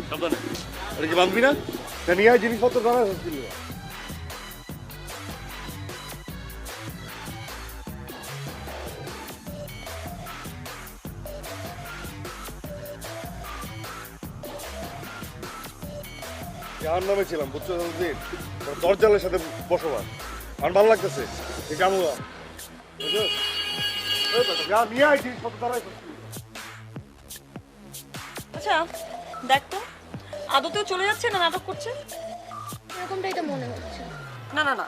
সাবধানে, এটা কি বাঁধবি না? নিয়ে আয় জিনিসপত্র ধরা হচ্ছিল। যার নামে ছিলাম বুঝছো, দরজালের সাথে বসবাস আমার ভালো লাগতেছে। নিয়ে আয় জিনিসপত্র ধরাই। আচ্ছা দেখ তো, আদতেও চলে যাচ্ছে না নাটক করছে? এরকমটাই তো মনে হচ্ছে। না না না,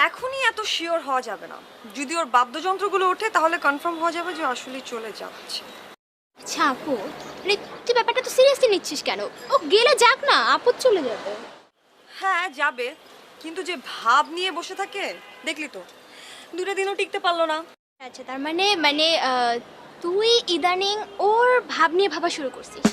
এখনই এত শিওর হওয়া যাবে না। যদি ওর বাদ্যযন্ত্রগুলো ওঠে তাহলে কনফার্ম হওয়া যাবে যে আসলেই চলে যাচ্ছে। আচ্ছা আপু, মানে তুই ব্যাপারটা তো সিরিয়াসলি নিচ্ছিস কেন? ও গেলে যাক না, আপু চলে যাবে। হ্যাঁ যাবে, কিন্তু যে ভাব নিয়ে বসে থাকে দেখলি তো, দুটো দিনও টিকতে পারলো না। আচ্ছা তার মানে মানে তুই ইদানিং ওর ভাব নিয়ে ভাবা শুরু করছিস।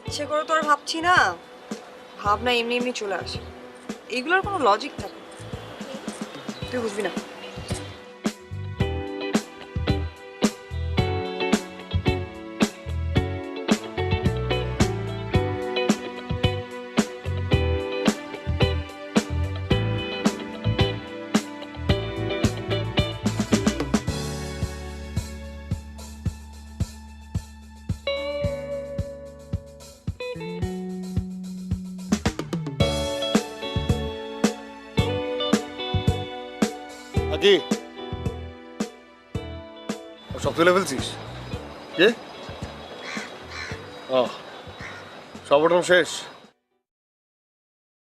ইচ্ছে করে তো আর ভাবছি না, ভাবনা এমনি এমনি চলে আসে। এইগুলোর কোনো লজিক থাকে? তুই বুঝবি না। আজি সব তুলে ফেলছিস? কে? ও সব ওঠম শেষ?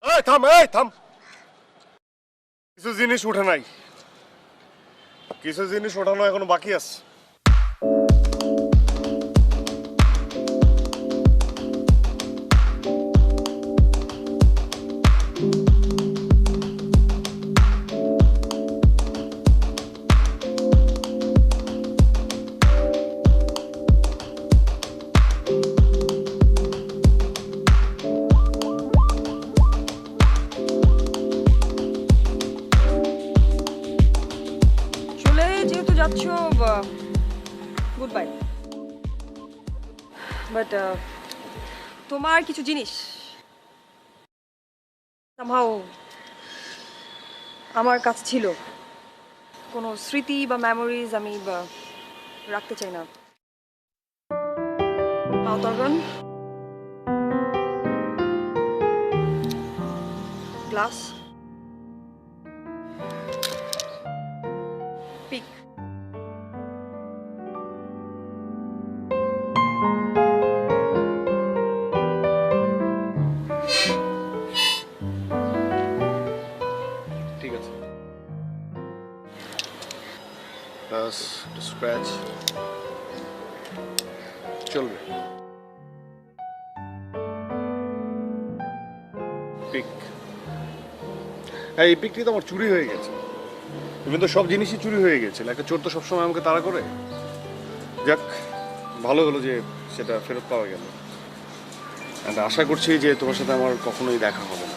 এই থাম, এই থাম। কিছু জিনিস উঠে নাই, কিছু জিনিস ওঠানো এখনো বাকি আছে। চলে যেহেতু যাচ্ছ, গুড বাই। বাট তোমার কিছু জিনিস somehow আমার কাছে ছিল, কোনো স্মৃতি বা মেমোরিজ আমি রাখতে চাই না। নাও তর্গন, গ্লাস, পিক। ঠিক আছে, বাস স্ক্র্যাচ চলবে। পিক, এই পিকটি তো আমার চুরি হয়ে গেছে। তুমি তো সব জিনিসই চুরি হয়ে গেছিল, একটা চোর তো সবসময় আমাকে তাড়া করে। যাক, ভালো হলো যে সেটা ফেরত পাওয়া গেল। আর আশা করছি যে তোমার সাথে আমার কখনোই দেখা হবে না।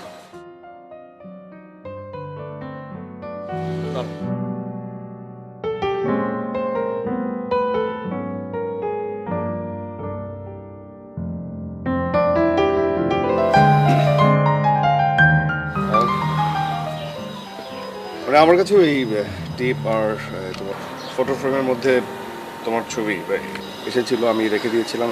মানে আমার কাছে ওই টিপ আর তোমার ফটো ফ্রেমের মধ্যে তোমার ছবি এসেছিল, আমি রেখে দিয়েছিলাম।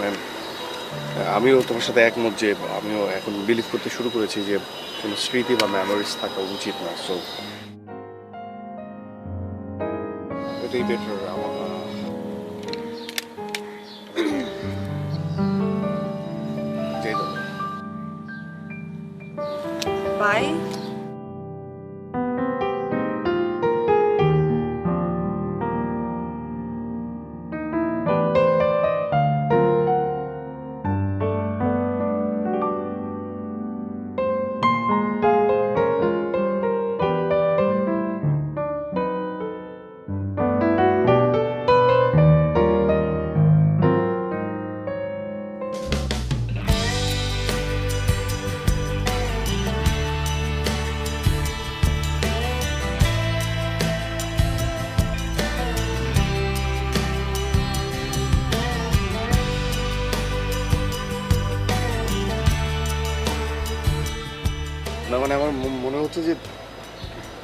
আমিও তোমার সাথে একমত যে আমিও এখন বিলিভ করতে শুরু করেছি যে কোনো স্মৃতি বা মেমোরিজ থাকা উচিত না। সো এটাই বেটার আমার। বাই। মানে আমার মনে হচ্ছে যে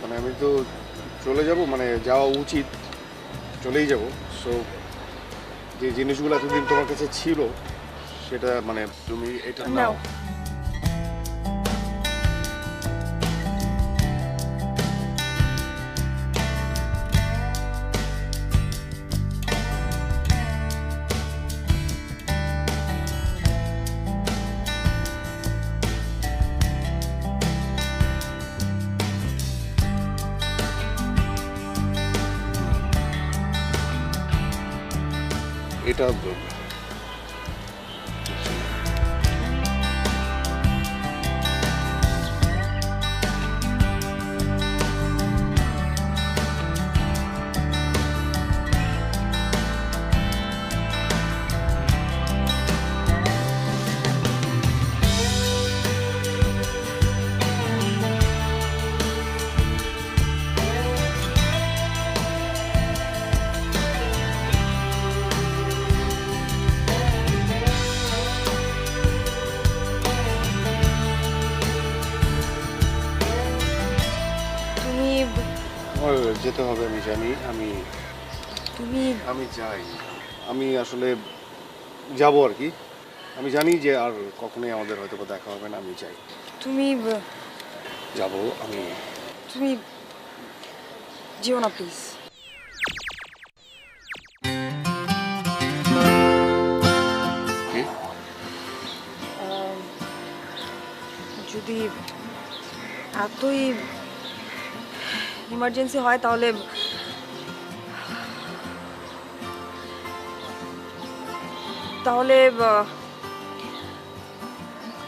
মানে আমি তো চলে যাব, মানে যাওয়া উচিত, চলেই যাব। সো যে জিনিসগুলো এতদিন তোমার কাছে ছিল সেটা মানে তুমি এটা নাও। নাও। এটা তুমি আমার যেতে হবে, আমি জানি। তুমি আমি যাই, আমি আসলে যাব আর কি। আমি জানি যে আর কখনোই আমাদের হয়তো বা দেখা হবে না, আমি যাই, তুমি যাব আমি। তুমি যেও না প্লিজ। কি? যদি এতই ইমার্জেন্সি হয় তাহলে তাহলে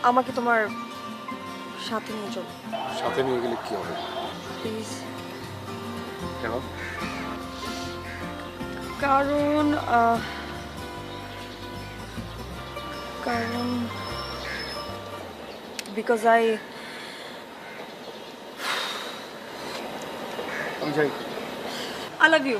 আমাকে তোমার সাথে নিয়ে চলো সাথে নিয়ে গেলে কি হবে? প্লিজ। কেন? কারণ কারণ বিকজ আমি যাই। I love you.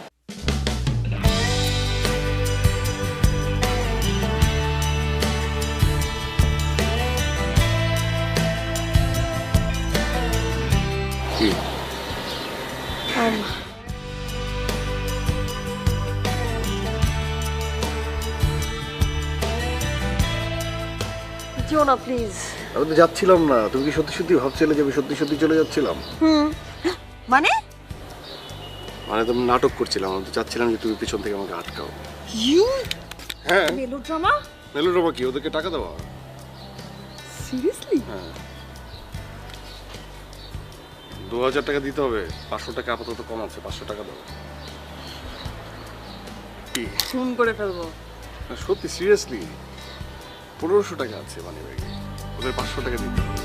কি? যেও না প্লিজ। আমি তো যাচ্ছিলাম না। তুমি কি সত্যি সত্যি ভাবছিলে যে আমি সত্যি সত্যি চলে যাচ্ছিলাম? মানে মানে তুমি নাটক করছিলাম। আমি তো চাচ্ছিলাম যে তুমি পিছন থেকে আমাকে আটকাও। ইউ হ্যাঁ, মেলোড্রামা? মেলোড্রামা কি? ওদেরকে টাকা দেওয়া? সিরিয়াসলি? হ্যাঁ, 2000 টাকা দিতে হবে। 500 টাকা আপাতত কম আছে, 500 টাকা দাও। কি? খুন করে ফেলবো। না, সত্যি সিরিয়াসলি 1500 টাকা আছে মানে ব্যাগে। ওদের 500 টাকা দিতে হবে।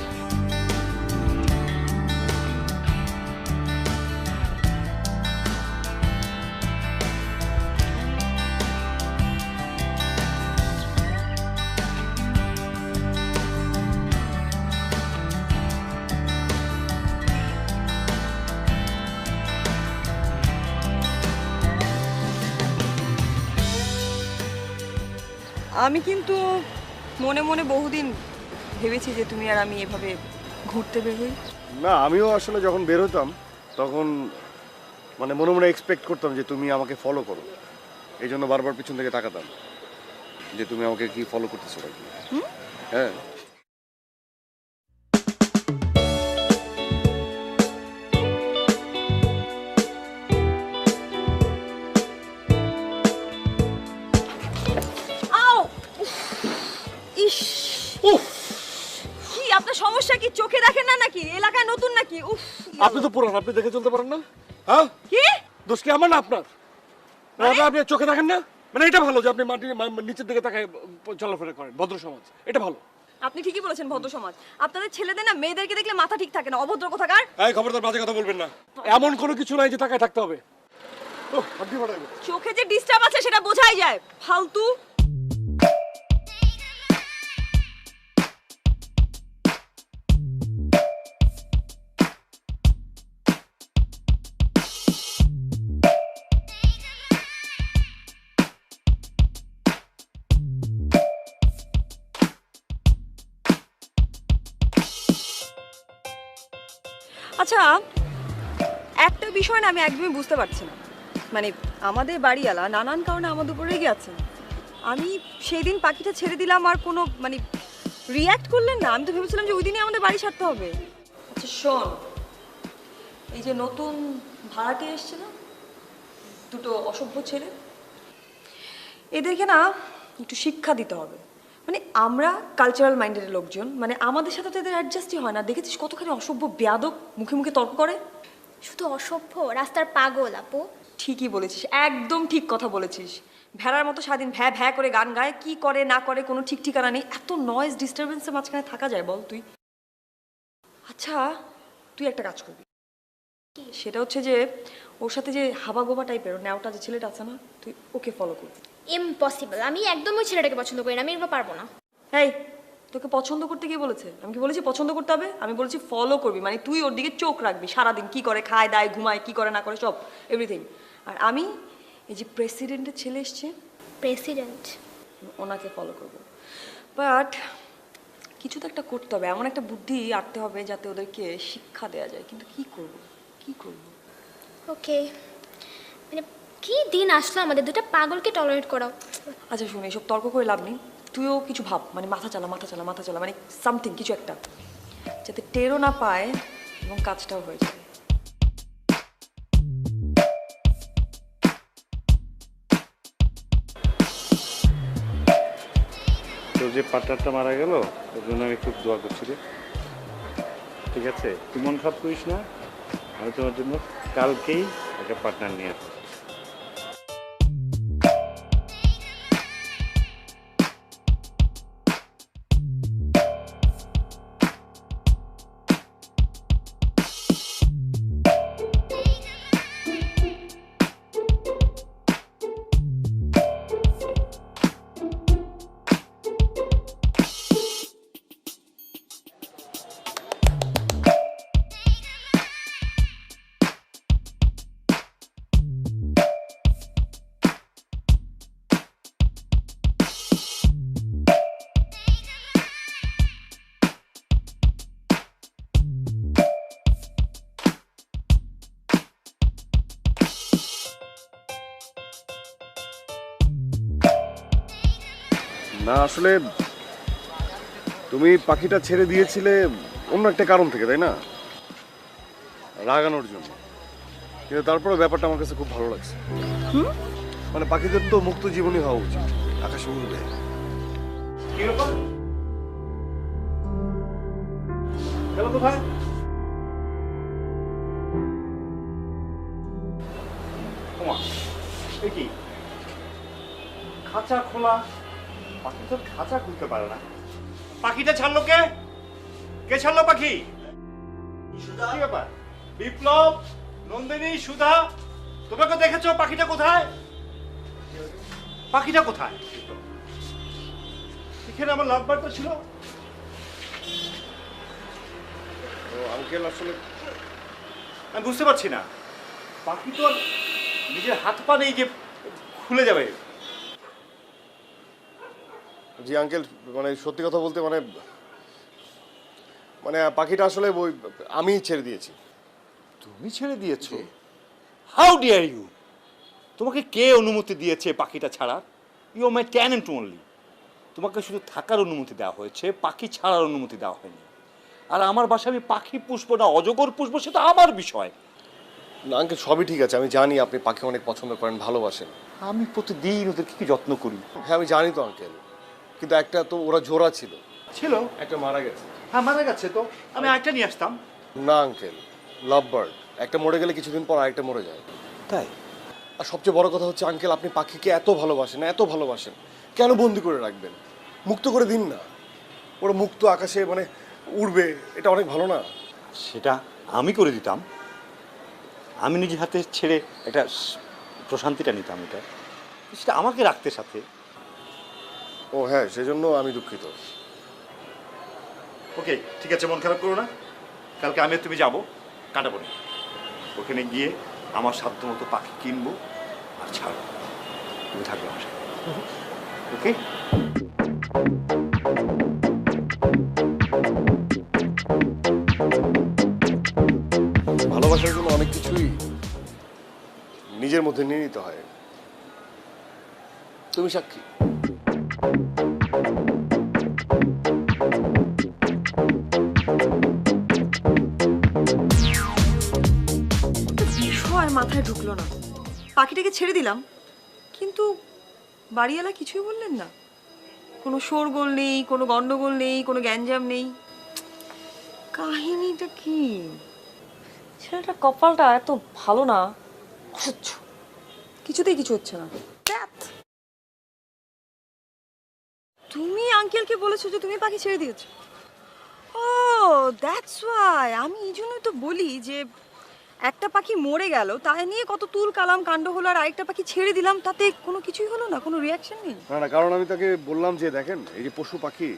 আমি কিন্তু মনে মনে বহুদিন ভেবেছি যে তুমি আর আমি এভাবে ঘুরতে বের হই। না, আমিও আসলে যখন বের হতাম তখন মানে মনে মনে এক্সপেক্ট করতাম যে তুমি আমাকে ফলো করো। এই জন্য বারবার পিছন থেকে তাকাতাম যে তুমি আমাকে কি ফলো করতেছো নাকি। হ্যাঁ, আও! ইস! কি আপনার সমস্যা কি? চোখে দেখেন না নাকি? এলাকায় নতুন নাকি? উফ! আপনি তো পুরান, আপনি দেখে চলতে পারেন না? হ্যাঁ, কি? দোষ কি আমার না আপনার? আপনি চোখে দেখেন না? মানে এটা ভালো যে আপনি মাটির নিচের দিকে তাকায় চলাফেরা করেন, ভদ্র সমাজ, এটা ভালো। আপনি ঠিকই বলেছেন, ভদ্র সমাজ। আপনাদের ছেলেদের না মেয়েদেরকে দেখলে মাথা ঠিক থাকে না, অভদ্র কোথাকার। এই খবরদার বাজে কথা বলবেন না। এমন কোনো কিছু নাই যে তাকায় থাকতে হবে। ও আপনি বাড়াইবেন। চোখে যে ডিস্টার্ব আছে সেটা বোঝাই যায়। ফালতু। আচ্ছা, একটা বিষয় না আমি একদমই বুঝতে পারছি না, মানে আমাদের বাড়িওয়ালা নানান কারণে আমাদের উপর রেগে আছেন। আমি সেই দিন পাখিটা ছেড়ে দিলাম আর কোনো মানে রিয়্যাক্ট করলেন না। আমি তো ভেবেছিলাম যে ওই দিনই আমাদের বাড়ি ছাড়তে হবে। আচ্ছা শোন, এই যে নতুন ভাড়াটে এসছে না, দুটো অসভ্য ছেলে, এদেরকে না একটু শিক্ষা দিতে হবে। মানে আমরা কালচারাল মাইন্ডের লোকজন, মানে আমাদের সাথে তো এদের অ্যাডজাস্টই হয় না। দেখেছিস কতখানি অসভ্য বেয়াদব, মুখে মুখে তর্ক করে। শুধু অসভ্য, রাস্তার পাগল আপু। ঠিকই বলেছিস, একদম ঠিক কথা বলেছিস। ভেড়ার মতো সারাদিন ভ্যা ভ্যা করে গান গায়, কি করে না করে কোনো ঠিক ঠিকানা নেই। এত নয়েজ ডিস্টারবেন্সের মাঝখানে থাকা যায় বল তুই? আচ্ছা তুই একটা কাজ করবি, সেটা হচ্ছে যে ওর সাথে যে হাবা গোবা টাইপের ন্যাওটা যে ছেলেটা আছে না, তুই ওকে ফলো করবি। ইম্পসিবল, আমি একদম ওই ছেলেটাকে পছন্দ করি না, আমি এগুলো পারবো না। এই তোকে পছন্দ করতে গিয়ে বলেছে? আমি কি বলেছি পছন্দ করতে হবে? আমি বলেছি ফলো করবি, মানে তুই ওর দিকে চোখ রাখবি সারাদিন, কি করে, খায় দায় ঘুমায়, কি করে না করে, সব এভরিথিং। আর আমি এই যে প্রেসিডেন্টের ছেলে এসছে, প্রেসিডেন্ট? ওনাকে ফলো করবো। বাট কিছু তো একটা করতে হবে, এমন একটা বুদ্ধি আনতে হবে যাতে ওদেরকে শিক্ষা দেওয়া যায়। কিন্তু কি করব, কি করব? ওকে, মানে কি দিন আসলো আমাদের, দুটো পাগলকে টলারেট করাও। আচ্ছা শুনে, এসব তর্ক করে লাভ নেই। তুইও কিছু ভাব, মানে মাথা চালা মাথা চালা মাথা চালা, মানে সামথিং কিছু একটা, যাতে টেরও না পায় এবং কাজটাও হয়ে যায়। তোর যে পার্টনারটা মারা গেল ওর জন্য আমি খুব দোয়া করছি রে। ঠিক আছে, তুই মন খারাপ করিস না, আমি তোমার জন্য কালকেই একটা পার্টনার নিয়ে আসবো। না আসলে তুমি পাখিটা ছেড়ে দিয়েছিলে অন্য একটা কারণ থেকে, তাই না? রাগানোর জন্য। কিন্তু তারপরে ব্যাপারটা আমার কাছে খুব ভালো লাগছে। মানে পাখিদের তো মুক্ত জীবনই হওয়া উচিত, আকাশে উড়বে। কি ব্যাপার? গেল কোথায়? ওমা, এ কি খাঁচা খোলা? পাখি তো খাঁচা খুলতে পারে না। পাখিটা ছাড়লো কে? কে ছাড়লো পাখি? কি ব্যাপার? বিপ্লব, নন্দিনী, সুধা, তোমাকে দেখেছো? পাখিটা কোথায়? পাখিটা কোথায়? এখানে আমার লাভবার তো ছিল। তো আঙ্কেল আসলে আমি বুঝতে পারছি না, পাখি তো আর নিজের হাত পা নেই যে খুলে যাবে। জি আঙ্কেল, মানে সত্যি কথা বলতে মানে মানে পাখিটা আসলে ওই আমি ছেড়ে দিয়েছি। তুমি ছেড়ে দিয়েছো? How dare you! তোমাকে কে অনুমতি দিয়েছে পাখিটা ছাড়ার? You my talent only. তোমাকে শুধু থাকার অনুমতি দেওয়া হয়েছে, পাখি ছাড়ার অনুমতি দেওয়া হয়নি। আর আমার বাসায় আমি পাখি পুষবো না অজগর পুষবো সেটা আমার বিষয়। না আঙ্কেল, সবই ঠিক আছে, আমি জানি আপনি পাখি অনেক পছন্দ করেন, ভালোবাসেন। আমি প্রতিদিন ওদেরকে কি যত্ন করি। হ্যাঁ আমি জানি তো আঙ্কেল, কিন্তু একটা তো ওরা জোড়া ছিল, ছিল? একটা মারা গেছে। হ্যাঁ মারা গেছে তো, আমি একটা নিয়ে আসতাম। না আঙ্কেল, লাভ বার্ড একটা মরে গেলে কিছুদিন পর আরেকটা মরে যায়। তাই? আর সবচেয়ে বড় কথা হচ্ছে আঙ্কেল, আপনি পাখিকে এত ভালোবাসেন, এত ভালোবাসেন, কেন বন্দি করে রাখবেন? মুক্ত করে দিন না, ওরা মুক্ত আকাশে মানে উড়বে, এটা অনেক ভালো না? সেটা আমি করে দিতাম, আমি নিজে হাতে ছেড়ে একটা প্রশান্তিটা নিতাম। এটা সেটা আমাকে রাখতে সাথে। ও হ্যাঁ, সেজন্য আমি দুঃখিত। ওকে ঠিক আছে, মন খারাপ করো না। কালকে আমি আর তুমি যাবো কাটাবনি, ওখানে গিয়ে আমার সাধ্য মতো পাখি কিনবো আর ছাড়বো। তুমি থাকবে আমার সাথে, ওকে? নিজের মধ্যে নিয়ে নিতে হয়। তুমি সাক্ষী। বিষয় মাথায় ঢুকলো না। পাখিটাকে ছেড়ে দিলাম, কিন্তু বাড়িওয়ালা কিছুই বললেন না। কোনো শোরগোল নেই, কোনো গন্ডগোল নেই, কোনো গ্যাঞ্জাম নেই। কাহিনীটা কি? ছেলেটার কপালটা এত ভালো না, অসহ্য। কিছুতেই কিছু হচ্ছে না। ধ্যাৎ। তুমি আঙ্কেলকে বলেছো যে তুমি পাখি ছেড়ে দিয়েছো? ও দ্যাটস ওয়াই। আমি এই জন্যই তো বলি যে একটা পাখি মরে গেল, তাই নিয়ে কত তুল কালাম কাণ্ড হলো, আর আরেকটা পাখি ছেড়ে দিলাম, তাতে কোনো কিছুই হলো না, কোনো রিয়াকশন নেই। না না, কারণ আমি তাকে বললাম যে দেখেন এই যে পশু পাখি,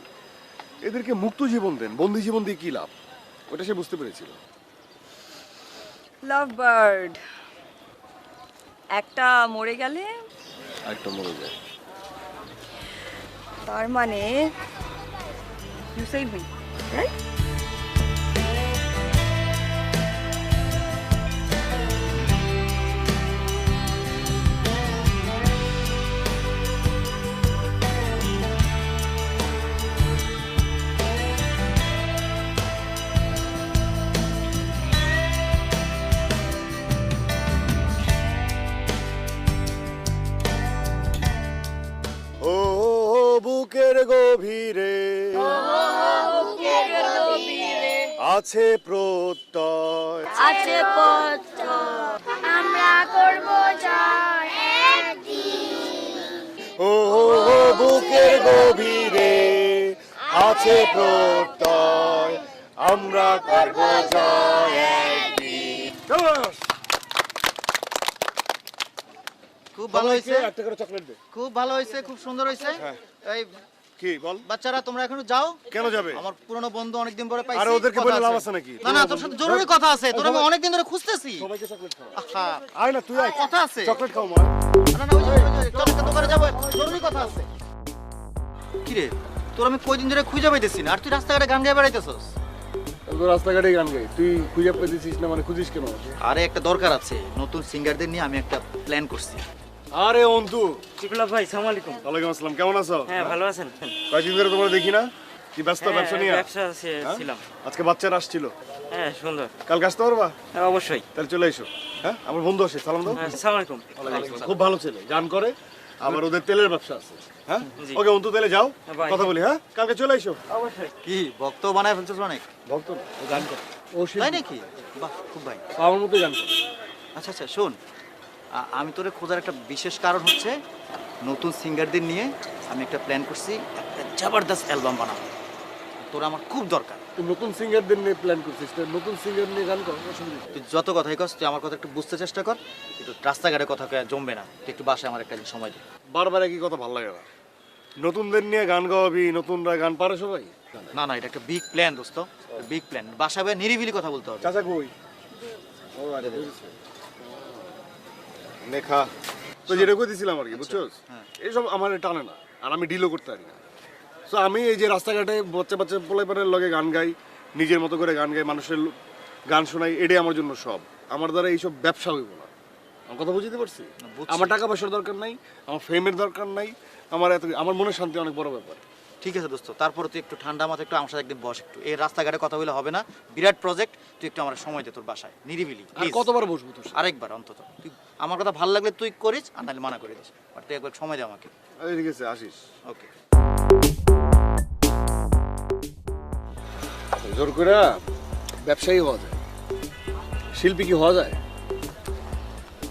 এদেরকে মুক্ত জীবন দেন, বন্দি জীবন দিয়ে কি লাভ, ওটা সে বুঝতে পেরেছিল। লাভ বার্ড একটা মরে গেলে আরেকটা মরে যায়। তার মানে ইউ সেভ মি, রাইট? ও বুকের গভীরে আছে প্রত্যয়, আছে পথ আমরা করব জয় একদিন। ও বুকের গভীরে আছে প্রত্যয়, আমরা করব জয় একদিন। খুব ভালো হয়েছে, একটা করে চকলেট দে। খুব ভালো হয়েছে, খুব সুন্দর হয়েছে। এই কি বল? বাচ্চারা তোমরা এখনো যাও। কেন যাবে? আমার পুরনো বন্ধু অনেকদিন পরে পাইছি। আরে ওদেরকে কথা বলে লাভ আছে। আছে নাকি? না না, তোর সাথে জরুরি কথা আছে, তোর আমি অনেকদিন ধরে খুঁজতেছি। সবাইকে চকলেট খাও। আহা, আয় না তুই আয়, কথা আছে। চকলেট খাও মা। না না, ওই যে চল একটা দোকানে যাবো, জরুরি কথা আছে। কি রে, তোর আমি কয়দিন ধরে খুঁজে পাইতেছি না, আর তুই রাস্তাঘাটে গান গায়ে বেড়াইতেছস। তো রাস্তাঘাটে গান গাই, তুই খুঁজে পেয়েছিস না মানে খুঁজিস কেন আমাকে? আরে একটা দরকার আছে, নতুন সিঙ্গারদের নিয়ে আমি একটা প্ল্যান করছি। আরে অন্তু, বিপ্লব ভাই, সালাম আলাইকুম। ওয়ালাইকুম আসসালাম, কেমন আছো? হ্যাঁ, ভালো আছেন? কয়েকদিন ধরে তোমার দেখি না, কি ব্যস্ত হ্যাঁ, ব্যবসা নিয়ে? ব্যবসা হ্যাঁ? ছিলাম। আজকে বাচ্চারা আসছিল, হ্যাঁ, সুন্দর। কালকে আসতে পারবা? হ্যাঁ, অবশ্যই। তাহলে চলে এসো। হ্যাঁ, আমার বন্ধু আসে, সালাম দাও। হ্যাঁ, সালাম আলাইকুম। খুব ভালো ছেলে, গান করে, আবার ওদের তেলের ব্যবসা আছে। হ্যাঁ জি। ওকে অন্তু, তাহলে যাও, বাই। কথা বলি। হ্যাঁ, কালকে চলে এসো। অবশ্যই। কি বক্ত বানায় ফেলছিস অনেক, ভক্ত না, ও গান করে, ও তাই নাকি? বাহ, খুব ভাই। আমার মতো গান করে। আচ্ছা আচ্ছা, শোন, আমি তোরে খোঁজার একটা বিশেষ কারণ হচ্ছে নতুন সিঙ্গারদের নিয়ে আমি একটা প্ল্যান করছি, একটা জবরদস্ত অ্যালবাম বানাবো। তোর আমার খুব দরকার। তুই নতুন সিঙ্গারদের নিয়ে প্ল্যান করছিস, তো নতুন সিঙ্গার নিয়ে গান কর, অসুবিধা নেই। তুই যত কথাই কস, তুই আমার কথা একটু বুঝতে চেষ্টা কর। একটু রাস্তাঘাটে কথা কয়ে জমবে না, তুই একটু বাসায় আমার একটা দিন সময় দে। বারবার একই কথা ভালো লাগে না। নতুনদের নিয়ে গান গাওয়াবি, নতুনরা গান পারে সবাই। না না, এটা একটা বিগ প্ল্যান দোস্ত, বিগ প্ল্যান। বাসায় বয়ে নিরিবিলি কথা বলতে হবে। চাচা কই? ও আরে বুঝছি। লেখা তো যেটা কইতেছিলাম আর কি, বুঝছস? এইসব আমার টানে না, আর আমি ডিলও করতে পারি না। সো আমি এই যে রাস্তাঘাটে বাচ্চা বাচ্চা পোলাপানের লগে গান গাই, নিজের মতো করে গান গাই, মানুষের গান শোনাই, এটাই আমার জন্য সব। আমার দ্বারা এইসব ব্যবসা হইব না। আমার কথা বুঝতে পারছি? বুঝছি। আমার টাকা পয়সার দরকার নাই, আমার ফেমের দরকার নাই, আমার মনের শান্তি অনেক বড় ব্যাপার। ঠিক আছে দোস্ত, তারপরে তুই একটু ঠান্ডা মাথায় একটু আমার সাথে একদিন বস। একটু এই রাস্তাঘাটে কথা বলে হবে না, বিরাট প্রজেক্ট। তুই একটু আমার সময় দে তোর বাসায়, নিরিবিলি আর please। কতবার বসবো তোর সাথে? আরেকবার অন্তত। তুই আমার কথা ভালো লাগলে তুই করিস, আর নাহলে মানা করে দিস। আর তুই একবার সময় দে আমাকে। আরে ঠিক আছে, আসিস। ওকে। জোর করে ব্যবসায়ী হওয়া যায়, শিল্পী কি হওয়া যায়?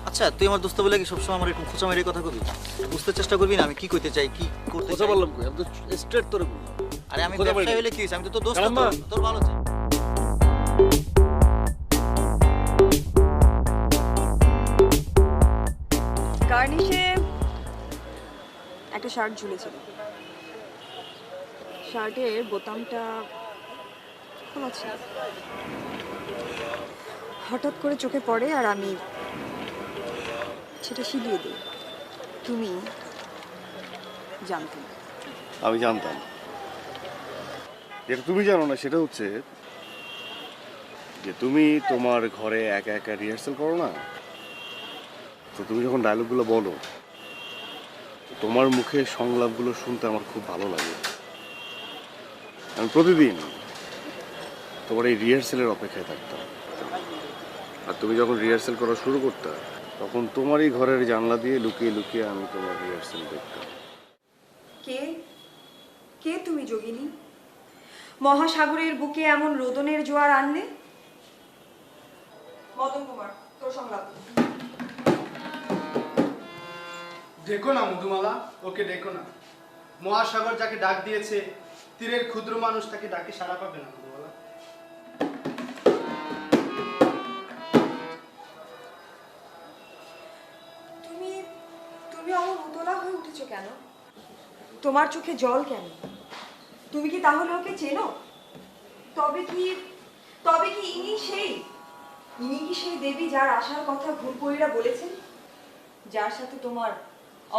আচ্ছা, তুই আমার দোস্ত বলে কি সবসময় আমার এরকম খোঁচা মেরে কথা কবি? বুঝতে চেষ্টা করবি না আমি কি করতে চাই, কি করতে কথা চাই। বললাম কই, আমি তো স্ট্রেট তোরে বললাম। আরে আমি খোঁচা ব্যবসায়ী মেরে- হলে কি হয়েছে, আমি তো তোর দোস্ত, কালাম্মা। তোর ভালো চাই। কার্নিশে একটা শার্ট ঝুলেছিল, শার্টের বোতামটা খোলা ছিল। হঠাৎ করে চোখে পড়ে, আর আমি সেটা শিলিয়ে দিই। তুমি জানতে না। আমি জানতাম। যেটা তুমি জানো না সেটা হচ্ছে যে তুমি তোমার ঘরে একা একা রিহার্সাল করো না, তো তুমি যখন ডায়লগগুলো বলো, তোমার মুখে সংলাপগুলো শুনতে আমার খুব ভালো লাগে। আমি প্রতিদিন তোমার এই রিহার্সেলের অপেক্ষায় থাকতাম। আর তুমি যখন রিহার্সেল করা শুরু করতে, তখন তোমারই ঘরের জানলা দিয়ে লুকিয়ে লুকিয়ে আমি তোমার রিহার্সেল দেখতাম। কে কে তুমি যোগিনী? মহাসাগরের বুকে এমন রোদনের জোয়ার আনলে। মদন কুমার, তোর সংলাপ। ডেকো না মধুমালা, ওকে ডেকো না। মহাসাগর যাকে ডাক দিয়েছে, তীরের ক্ষুদ্র মানুষ তাকে ডাকে সাড়া পাবে না মধুমালা। তুমি তুমি অমন উতলা হয়ে উঠেছো কেন? তোমার চোখে জল কেন? তুমি কি তাহলে ওকে চেনো? তবে কি ইনি কি সেই দেবী যার আসার কথা ঘুরপড়িরা বলেছেন, যার সাথে তোমার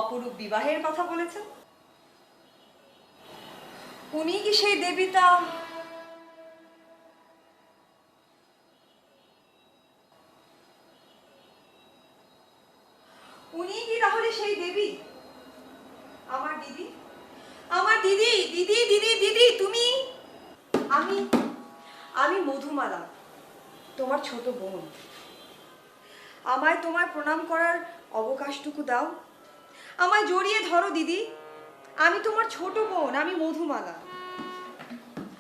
অপরূপ বিবাহের কথা বলেছেন? উনি কি সেই দেবীটা? উনি কি তাহলে সেই দেবী? আমার দিদি, আমার দিদি দিদি দিদি দিদি তুমি। আমি মধুমালা, তোমার ছোট বোন। আমায় তোমায় প্রণাম করার অবকাশটুকু দাও। আমায় জড়িয়ে ধরো দিদি। আমি তোমার ছোট বোন, আমি মধুমালা।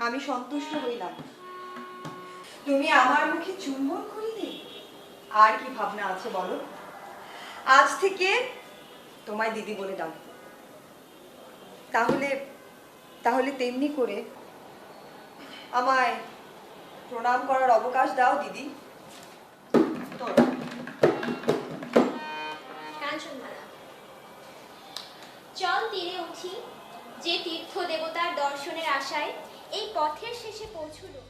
আমি সন্তুষ্ট হইলাম। তুমি আমার মুখে চুম্বন করিলে আর কি ভাবনা আছে বলো? আজ থেকে তোমায় দিদি বলে ডাকবো। তাহলে তেমনি করে আমায় প্রণাম করার অবকাশ দাও দিদি। কাঞ্চনমালা। চল তীরে উঠি, যে তীর্থ দেবতার দর্শনের আশায় এই পথের শেষে পৌঁছলো।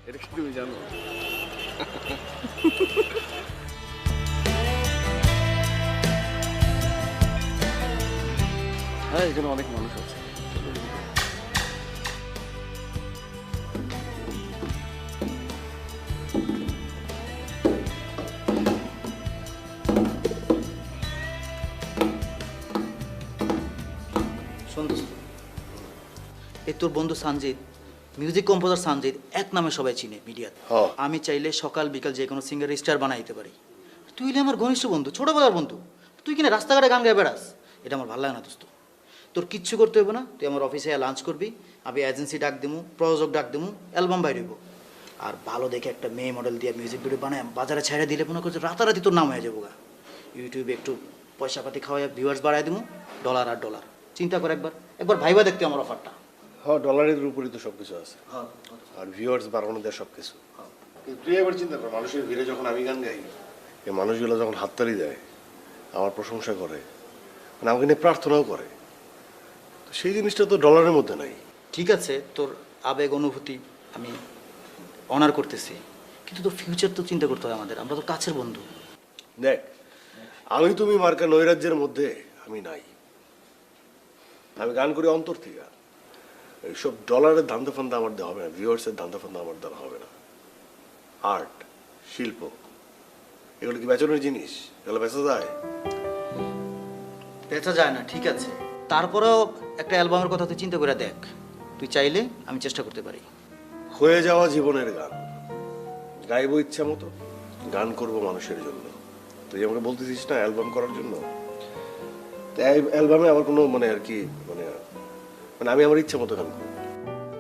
এটা কি তুমি জানো? হ্যাঁ, এখানে অনেক মানুষ আছে। শোন দোস্ত, এই তোর বন্ধু সঞ্জিত, মিউজিক কম্পোজার সঞ্জিত, এক নামে সবাই চিনে মিডিয়াতে। হ্যাঁ। আমি চাইলে সকাল বিকাল যে কোনো সিঙ্গার স্টার বানাই দিতে পারি। তুই হলে আমার ঘনিষ্ঠ বন্ধু, ছোটবেলার বন্ধু। তুই কিনা রাস্তাঘাটে গান গায়ে বেড়াস, এটা আমার ভালো লাগে না দোস্ত। তোর কিচ্ছু করতে হবে না, তুই আমার অফিসে লাঞ্চ করবি, আমি এজেন্সি ডাক দিমু, প্রযোজক ডাক দিমু, অ্যালবাম বাইর হইব। আর ভালো দেখে একটা মেয়ে মডেল দিয়ে মিউজিক ভিডিও বানায় বাজারে ছেড়ে দিলে মনে করছে রাতারাতি তোর নাম হয়ে যাবো গা। ইউটিউবে একটু পয়সা পাতি খাওয়াই ভিউয়ার্স বাড়াই দিমু, ডলার আর ডলার। চিন্তা কর একবার ভাইবা দেখতে আমার অফারটা। হ্যাঁ, ডলারের উপরই তো সবকিছু আছে। আর ভিউয়ার্স বাড়ানো দেয় সবকিছু। তুই এবার চিন্তা কর, মানুষের ভিড়ে যখন আমি গান গাই, এই মানুষগুলো যখন হাততালি দেয়, আমার প্রশংসা করে, মানে আমাকে নিয়ে প্রার্থনাও করে, তো সেই জিনিসটা তো ডলারের মধ্যে নাই। ঠিক আছে, তোর আবেগ অনুভূতি আমি অনার করতেছি, কিন্তু তোর ফিউচার তো চিন্তা করতে হবে আমাদের। আমরা তো কাছের বন্ধু। দেখ, আমি তুমি মার্কা নৈরাজ্যের মধ্যে আমি নাই। আমি গান করি অন্তর থেকে। এইসব ডলারের ধান্দা ফান্দা আমার দেওয়া হবে না, ভিউয়ার্সের ধান্দা ফান্দা আমার দ্বারা হবে না। আর্ট, শিল্প, এগুলো কি বেচনের জিনিস? এগুলো বেচা যায়? বেচা যায় না, ঠিক আছে, তারপরেও একটা অ্যালবামের কথা তুই চিন্তা করে দেখ। তুই চাইলে আমি চেষ্টা করতে পারি। হয়ে যাওয়া জীবনের গান গাইবো ইচ্ছা মতো, গান করব মানুষের জন্য। তুই আমাকে বলতেছিস না অ্যালবাম করার জন্য, তো অ্যালবামে আমার কোনো মানে আর কি মানে মানে আমি আমার ইচ্ছা মতো গান করবো।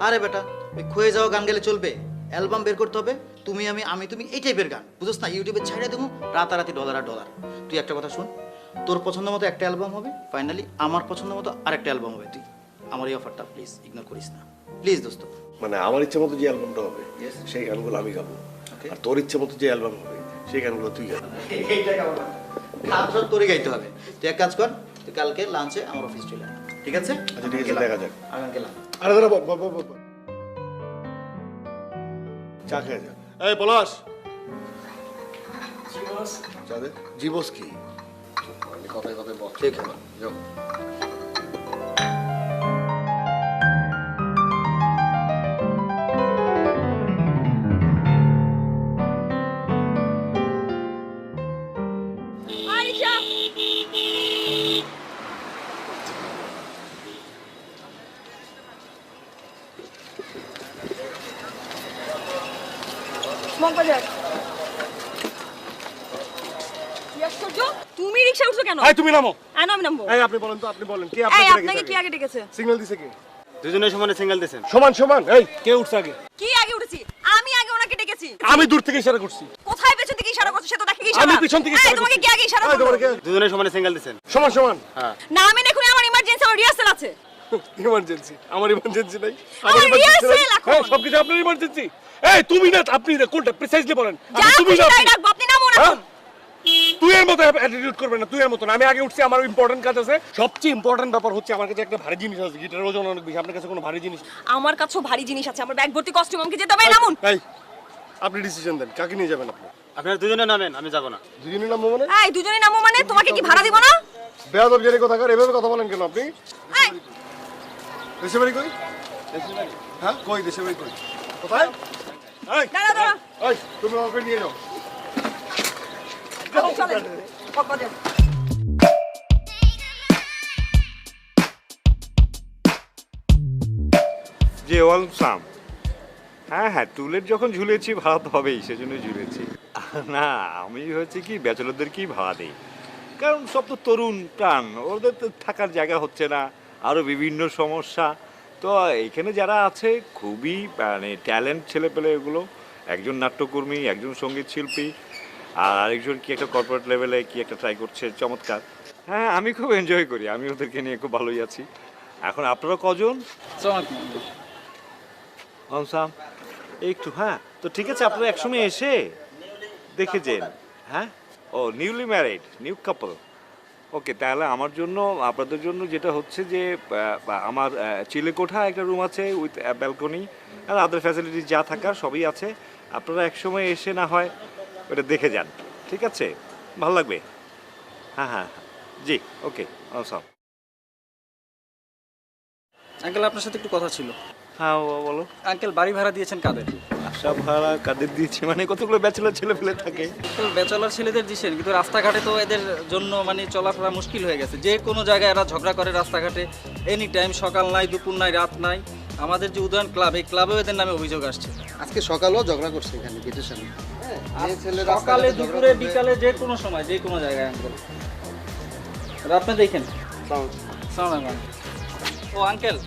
আরে বেটা, ওই ক্ষয়ে যাওয়া গান গেলে চলবে? অ্যালবাম বের করতে হবে, তুমি আমি তুমি এই টাইপের গান, বুঝোস না? ইউটিউবে ছেড়ে দেবো, রাতারাতি ডলার আর ডলার। তুই একটা কথা শুন, তোর পছন্দ মতো একটা অ্যালবাম হবে, ফাইনালি আমার পছন্দ মতো আরেকটা অ্যালবাম হবে। তুই আমার এই অফারটা প্লিজ ইগনোর করিস না, প্লিজ দোস্ত। মানে আমার ইচ্ছা মতো যে অ্যালবামটা হবে সেই গানগুলো আমি গাবো, আর তোর ইচ্ছা মতো যে অ্যালবাম হবে সেই গানগুলো তুই গাবি। এইটাই গাবো, গান সব তোরই গাইতে হবে। তুই এক কাজ কর, তুই কালকে লাঞ্চে আমার অফিস চলে আয়, ঠিক আছে? আচ্ছা ঠিক আছে, দেখা যাক। আমি গেলাম। আরে দাঁড়া, চা খেয়ে যা। এই পলাশ, চা দে। জীবস কি কথায় কথায় বল। ঠিক আছে। যাও। আরে যা, মগবাজার। কি আশ্চর্য? তুমি রিকশা উঠছো কেন? এই তুমি নামো। আমি নামবো। এই আপনি বলেন তো, আপনি বলেন কে এই আপনাকে আপনাকে কি আগে ডেকেছে? সিগন্যাল দিছে কে? দুজনের সমানে সিঙ্গেল দিয়েছেন। সমান সমান। এই কে উঠছে আগে? কি আগে উঠেছি? আমি আগে ওনাকে ডেকেছি। আমি দূর থেকে ইশারা করছি। কোথায় পেছন থেকে ইশারা করছো সে তো দেখে কি ইশারা? আমি পিছন থেকে ইশারা এই, তোমাকে করছি। কি আগে ইশারা এই, করলো? তোমার কে? দুজনের সমানে সিঙ্গেল দিয়েছেন। সমান সমান। না আমি দেখুন আমার ইমার্জেন্সি, আমার রিহার্সাল আছে। ইমার্জেন্সি? আমার ইমার্জেন্সি নাই। আমার emergency নাই। rehearsal এখন। হ্যাঁ, সবকিছু আপনার ইমার্জেন্সি। এই তুমি না আপনি না, কোনটা প্রিসাইজলি বলেন। যা তুমি খুশি না তাই আপনি। রাখবো, আপনি নামুন হ্যাঁ? এখন। তুই এর মতো অ্যাটিটিউড করবে না, তুই এর মতো না। আমি আগে উঠছি, আমার ইম্পর্টেন্ট কাজ আছে। সবচেয়ে ইম্পর্টেন্ট ব্যাপার হচ্ছে আমার কাছে একটা ভারী জিনিস আছে, গিটারের ওজন অনেক বেশি। আপনার কাছে কোনো ভারী জিনিস? আমার কাছেও ভারী জিনিস আছে, আমার ব্যাগ ভর্তি কস্টিউম, আমাকে যেতে হবে। নামুন। এই আপনি ডিসিশন দেন, কাকে নিয়ে যাবেন আপনি? আপনারা দুজনে নামেন, আমি যাব না। দুজনই নামবো মানে? এই দুজনেই নামো মানে তোমাকে কি ভাড়া দিব না? বেয়াদব জেনে কোথাকার, এভাবে কথা বলেন কেন আপনি? এই দেশে বাড়ি কই? হ্যাঁ কই দেশে বাড়ি কই? কোথায়? এই দাঁড়া দাঁড়া, এই তুমি আমাকে নিয়ে যাও। চলেন মগবাজার। যে ওয়ালসাম, হ্যাঁ হ্যাঁ, টুলেট যখন ঝুলেছি ভাড়া তো হবেই, সেজন্য ঝুলেছি। না, আমি হচ্ছে কি ব্যাচেলরদেরকেই ভাড়া দিই, কারণ সব তো তরুণ প্রাণ, ওদের তো থাকার জায়গা হচ্ছে না, আরও বিভিন্ন সমস্যা। তো এখানে যারা আছে খুবই মানে ট্যালেন্ট ছেলেপেলে, এগুলো একজন নাট্যকর্মী, একজন সঙ্গীত শিল্পী, আর আরেকজন কি একটা কর্পোরেট লেভেলে কি একটা ট্রাই করছে, চমৎকার। হ্যাঁ, আমি খুব এনজয় করি, আমি ওদেরকে নিয়ে খুব ভালোই আছি। এখন আপনারা কজন? আমসাম একটু, হ্যাঁ তো ঠিক আছে, আপনারা একসঙ্গে এসে দেখে যেন। হ্যাঁ, ও নিউলি ম্যারিড, নিউ কাপল। ওকে, তাহলে আমার জন্য, আপনাদের জন্য যেটা হচ্ছে যে আমার চিলেকোঠা একটা রুম আছে উইথ ব্যালকনি, আর আদার ফ্যাসিলিটিস যা থাকার সবই আছে। আপনারা একসময় এসে না হয় ওটা দেখে যান, ঠিক আছে? ভালো লাগবে। হ্যাঁ হ্যাঁ জি, ওকে আমসাম। আঙ্কেল আপনার সাথে একটু কথা ছিল। হ্যাঁ বলো। আঙ্কেল বাড়ি ভাড়া দিয়েছেন কাদের? আশা ভাড়া কাদের দিচ্ছে মানে? কতগুলো ব্যাচেলার ছেলে ফেলে থাকে। ব্যাচেলার ছেলেদের দিচ্ছেন, কিন্তু রাস্তাঘাটে তো এদের জন্য মানে চলাফেরা মুশকিল হয়ে গেছে। যে কোনো জায়গায় এরা ঝগড়া করে রাস্তাঘাটে, এনি টাইম, সকাল নাই, দুপুর নাই, রাত নাই। আমাদের যে উদয়ন ক্লাব, এই ক্লাবেও এদের নামে অভিযোগ আসছে। আজকে সকালেও ঝগড়া করছে এখানে গেটের সামনে। সকালে, দুপুরে, বিকালে, যে কোনো সময়, যে কোনো জায়গায় আঙ্কেল। আপনি দেখেন। ও আঙ্কেল,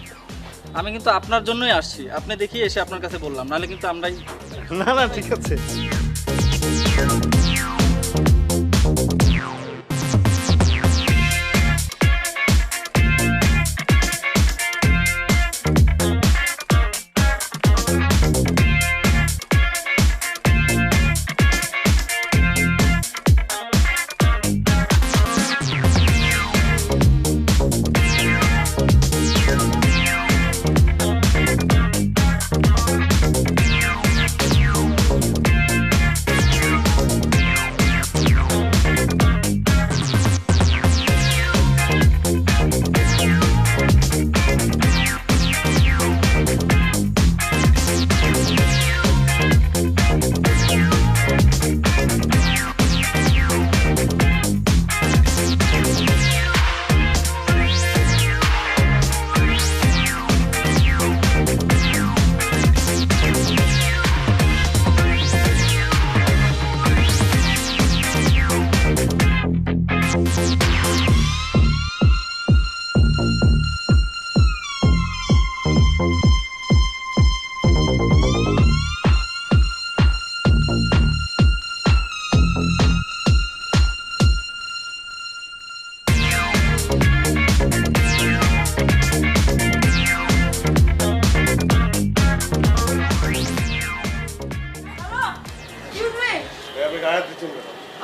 আমি কিন্তু আপনার জন্যই আসছি, আপনি দেখিয়ে এসে আপনার কাছে বললাম, নাহলে কিন্তু আমরাই। না না, ঠিক আছে।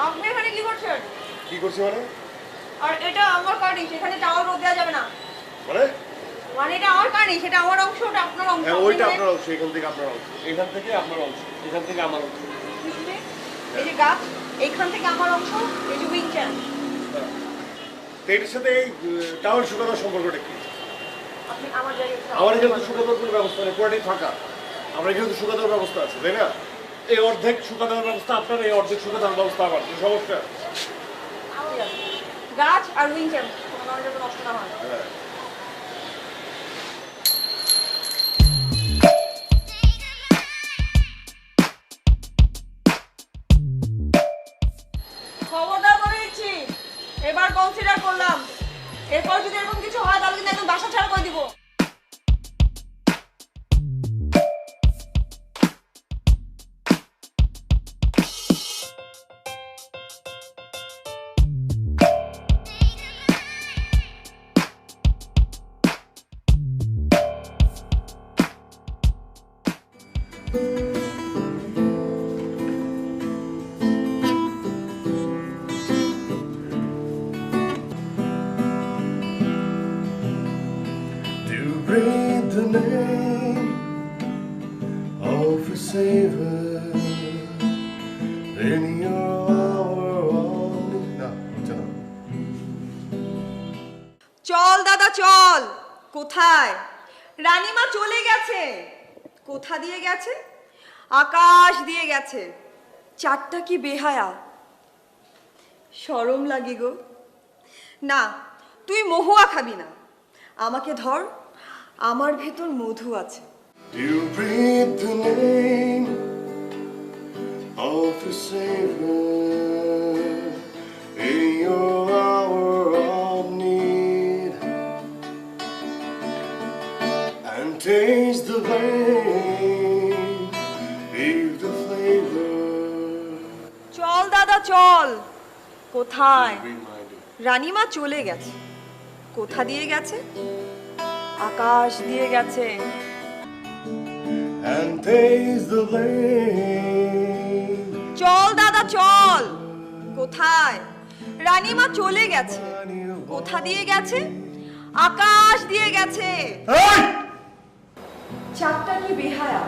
আপনি এখানে কি করছেন? কি করছি মানে? আর এটা আমার কার্ডই, সেখানে টাওয়াল রোদ দেওয়া যাবে না। মানে মানে এটা আমার কার্ডই, সেটা আমার অংশ, ওটা আপনার অংশ। হ্যাঁ, ওইটা আপনার অংশ, এখান থেকে আপনার অংশ, এখান থেকে আপনার অংশ, এখান থেকে আমার অংশ। এই যে গাছ, এইখান থেকে আমার অংশ, এই যে উইং চ্যান। তো এটার সাথে এই টাওয়ার শুকানোর সম্পর্কটা কি? আপনি আমার জায়গায় আমার এখানে তো শুকানোর কোনো ব্যবস্থা নেই, পুরাটাই ফাঁকা। আমরা এখানে তো শুকা দেওয়ার ব্যবস্থা আছে, তাই না? এই অর্ধেক শুকা দেওয়ার ব্যবস্থা আপনার, এই অর্ধেক শুকা দেওয়ার ব্যবস্থা আমার। কি সমস্যা? গাছ আর উইং চ্যান কোনো যাতে নষ্ট না হয়। হ্যাঁ। কনসিডার করলাম, এরপর যদি এরকম কিছু হয় তাহলে কিন্তু একদম বাসা ছাড়া করে দিব। To breathe the name of a savior in your hour of need. No, চলো। চল দাদা চল। কোথায়? রানীমা চলে গেছে। কোথা দিয়ে গেছে? আকাশ দিয়ে গেছে। চারটা কি বেহায়া, শরম লাগে গো। না, তুই মহুয়া খাবি না, আমাকে ধর, আমার ভেতর মধু আছে। You breathe the name of a savior in your hour of need, and taste the vein, feel the flavor. চল দাদা চল। কোথায়? রানীমা চলে গেছে। কোথা দিয়ে গেছে? আকাশ দিয়ে গেছে। And taste the vein. চল দাদা চল। কোথায়? রানীমা চলে গেছে। কোথা দিয়ে গেছে? আকাশ দিয়ে গেছে। চারটা কি বেহায়া,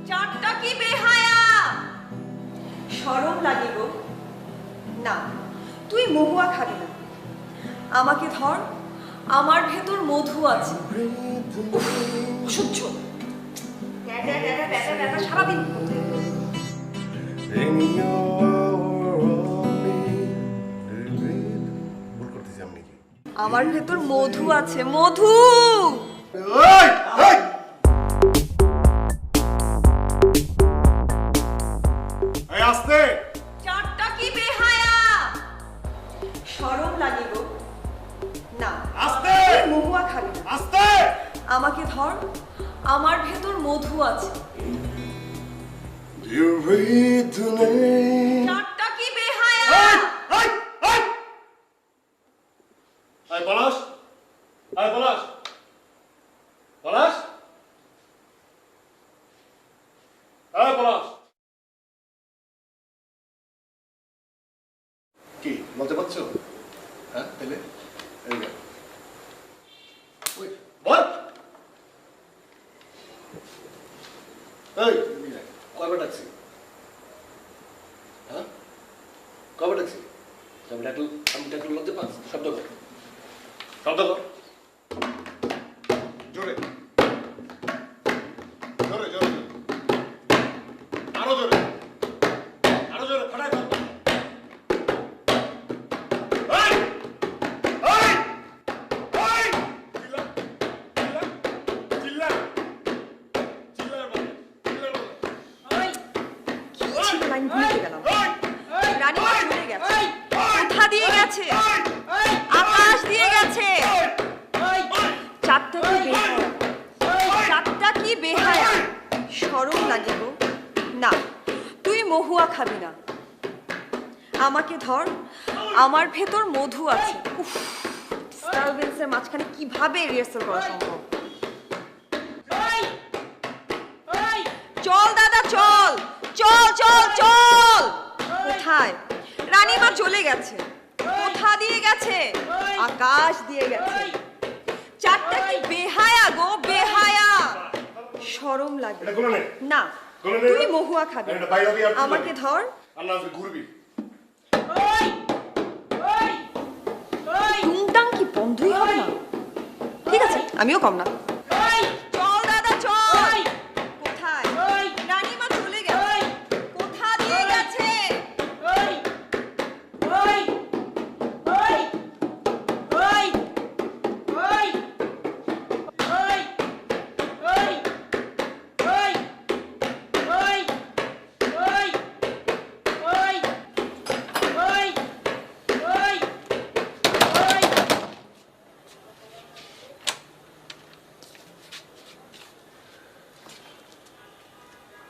চারটা কি বেহায়া, শরম লাগে গো। না, তুই মহুয়া খাবি না, আমাকে ধর, আমার ভেতর মধু আছে। উফ, অসহ্য। ব্যাটা, ব্যাটা, ব্যাটা, ব্যাটা, সারাদিন In your hour of need. ভুল করতেছি আমি নাকি? আমার ভেতর মধু আছে, মধু। এই, এই! এই, আস্তে! চারটা কি বেহায়া, শরম লাগে গো। না, আস্তে! তুই মহুয়া খাবি না, আস্তে! আমাকে ধর, আমার ভেতর মধু আছে। You breathe the name. চারটা কি বেহায়া। এই, এই! এই, পলাশ! এই, পলাশ! পলাশ! এই, পলাশ! কি বলতে পারছো? হ্যাঁ, তাহলে এই নে। ওই, বল! এই, কয়বার ডাকছি? হ্যাঁ, কয়বার ডাকছি? আমি ডাকলে লজ্জা পাচ্ছি। শব্দ কর, শব্দ কর, জোরে জোরে জোরে, আরো জোরে, আরো জোরে, ফাটাই দাও। এই! এই! এই! চিল্লা! চিল্লা! চিল্লা! চিল্লার বলে, চিল্লার বলে। কি ছিল আমি ভুলে গেলাম। রানীমা চলে গেছে। কোথা দিয়ে গেছে? আকাশ দিয়ে গেছে। চারটা কি বেহায়া, চারটা কি বেহায়া, শরম লাগে গো। না, তুই মহুয়া খাবি না, আমাকে ধর, আমার ভেতর মধু আছে। উফ, ডিস্টারবেন্সের মাঝখানে কিভাবে রিহার্সাল করা সম্ভব? চল দাদা চল, চল চল চল। কোথায়? রানীমা চলে গেছে। কোথা দিয়ে গেছে? আকাশ দিয়ে গেছে। চারটা কি বেহায়া গো, বেহায়া, শরম লাগে। এটা কোনে নে? না, কোনে নে? তুই মহুয়া খাবি না, এটা বাইরে দিয়ে আর তুই আমাকে যাবি। ধর। আল্লাহ আজকে ঘুরবি। টুংটাং কি বন্ধই হবে না? ঠিক আছে, আমিও কম না। চল দাদা চল। কোথায়? রানীমা চলে গেছে। কোথা দিয়ে গেছে?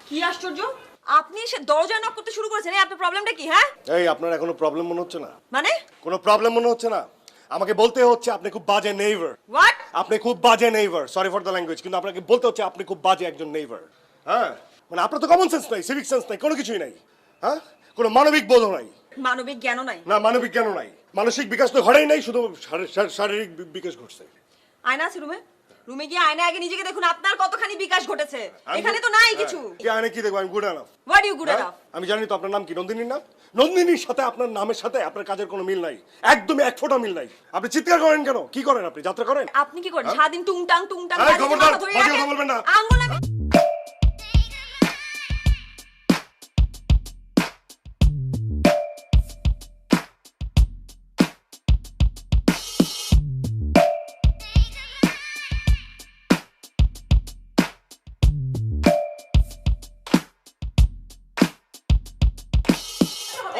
কি আশ্চর্য, আপনি এসে দরজা নক করতে শুরু করেছেন, এই আপনার প্রবলেমটা কি? হ্যাঁ এই আপনার এখনো প্রবলেম মনে হচ্ছে না? মানে কোনো প্রবলেম মনে হচ্ছে না? আমাকে বলতে হচ্ছে আপনি খুব বাজে নেইবার। হোয়াট? আপনি খুব বাজে neighbour, sorry for the language, কিন্তু আপনাকে বলতে হচ্ছে আপনি খুব বাজে একজন নেইবার। হ্যাঁ, মানে আপনার তো কমন সেন্স নাই, সিভিক সেন্স নাই, কোনো কিছুই নাই। হ্যাঁ, কোনো মানবিক বোধ নাই। মানবিক জ্ঞানও নাই? না, মানবিক জ্ঞান নাই, মানসিক বিকাশ তো ঘটেই নাই, শুধু শারীরিক বিকাশ ঘটছে। আয়না আছে রুমে? রুমে গিয়ে আয়না আগে নিজেকে দেখুন আপনার কতখানি বিকাশ ঘটেছে। এখানে তো নাই কিছু। কি আয়না কি দেখবো? আমি good enough. What you good enough? আমি জানি তো আপনার নাম কি, নন্দিনীর নাম। নন্দিনীর সাথে আপনার নামের সাথে আপনার কাজের কোনো মিল নাই, একদমই এক ফোঁটা মিল নাই। আপনি চিৎকার করেন কেন? কি করেন আপনি? যাত্রা করেন? আপনি কি করেন সারাদিন? টুংটাং টুংটাং এই, খবরদার, বাজে কথা বলবেন না। আঙ্গুল আমি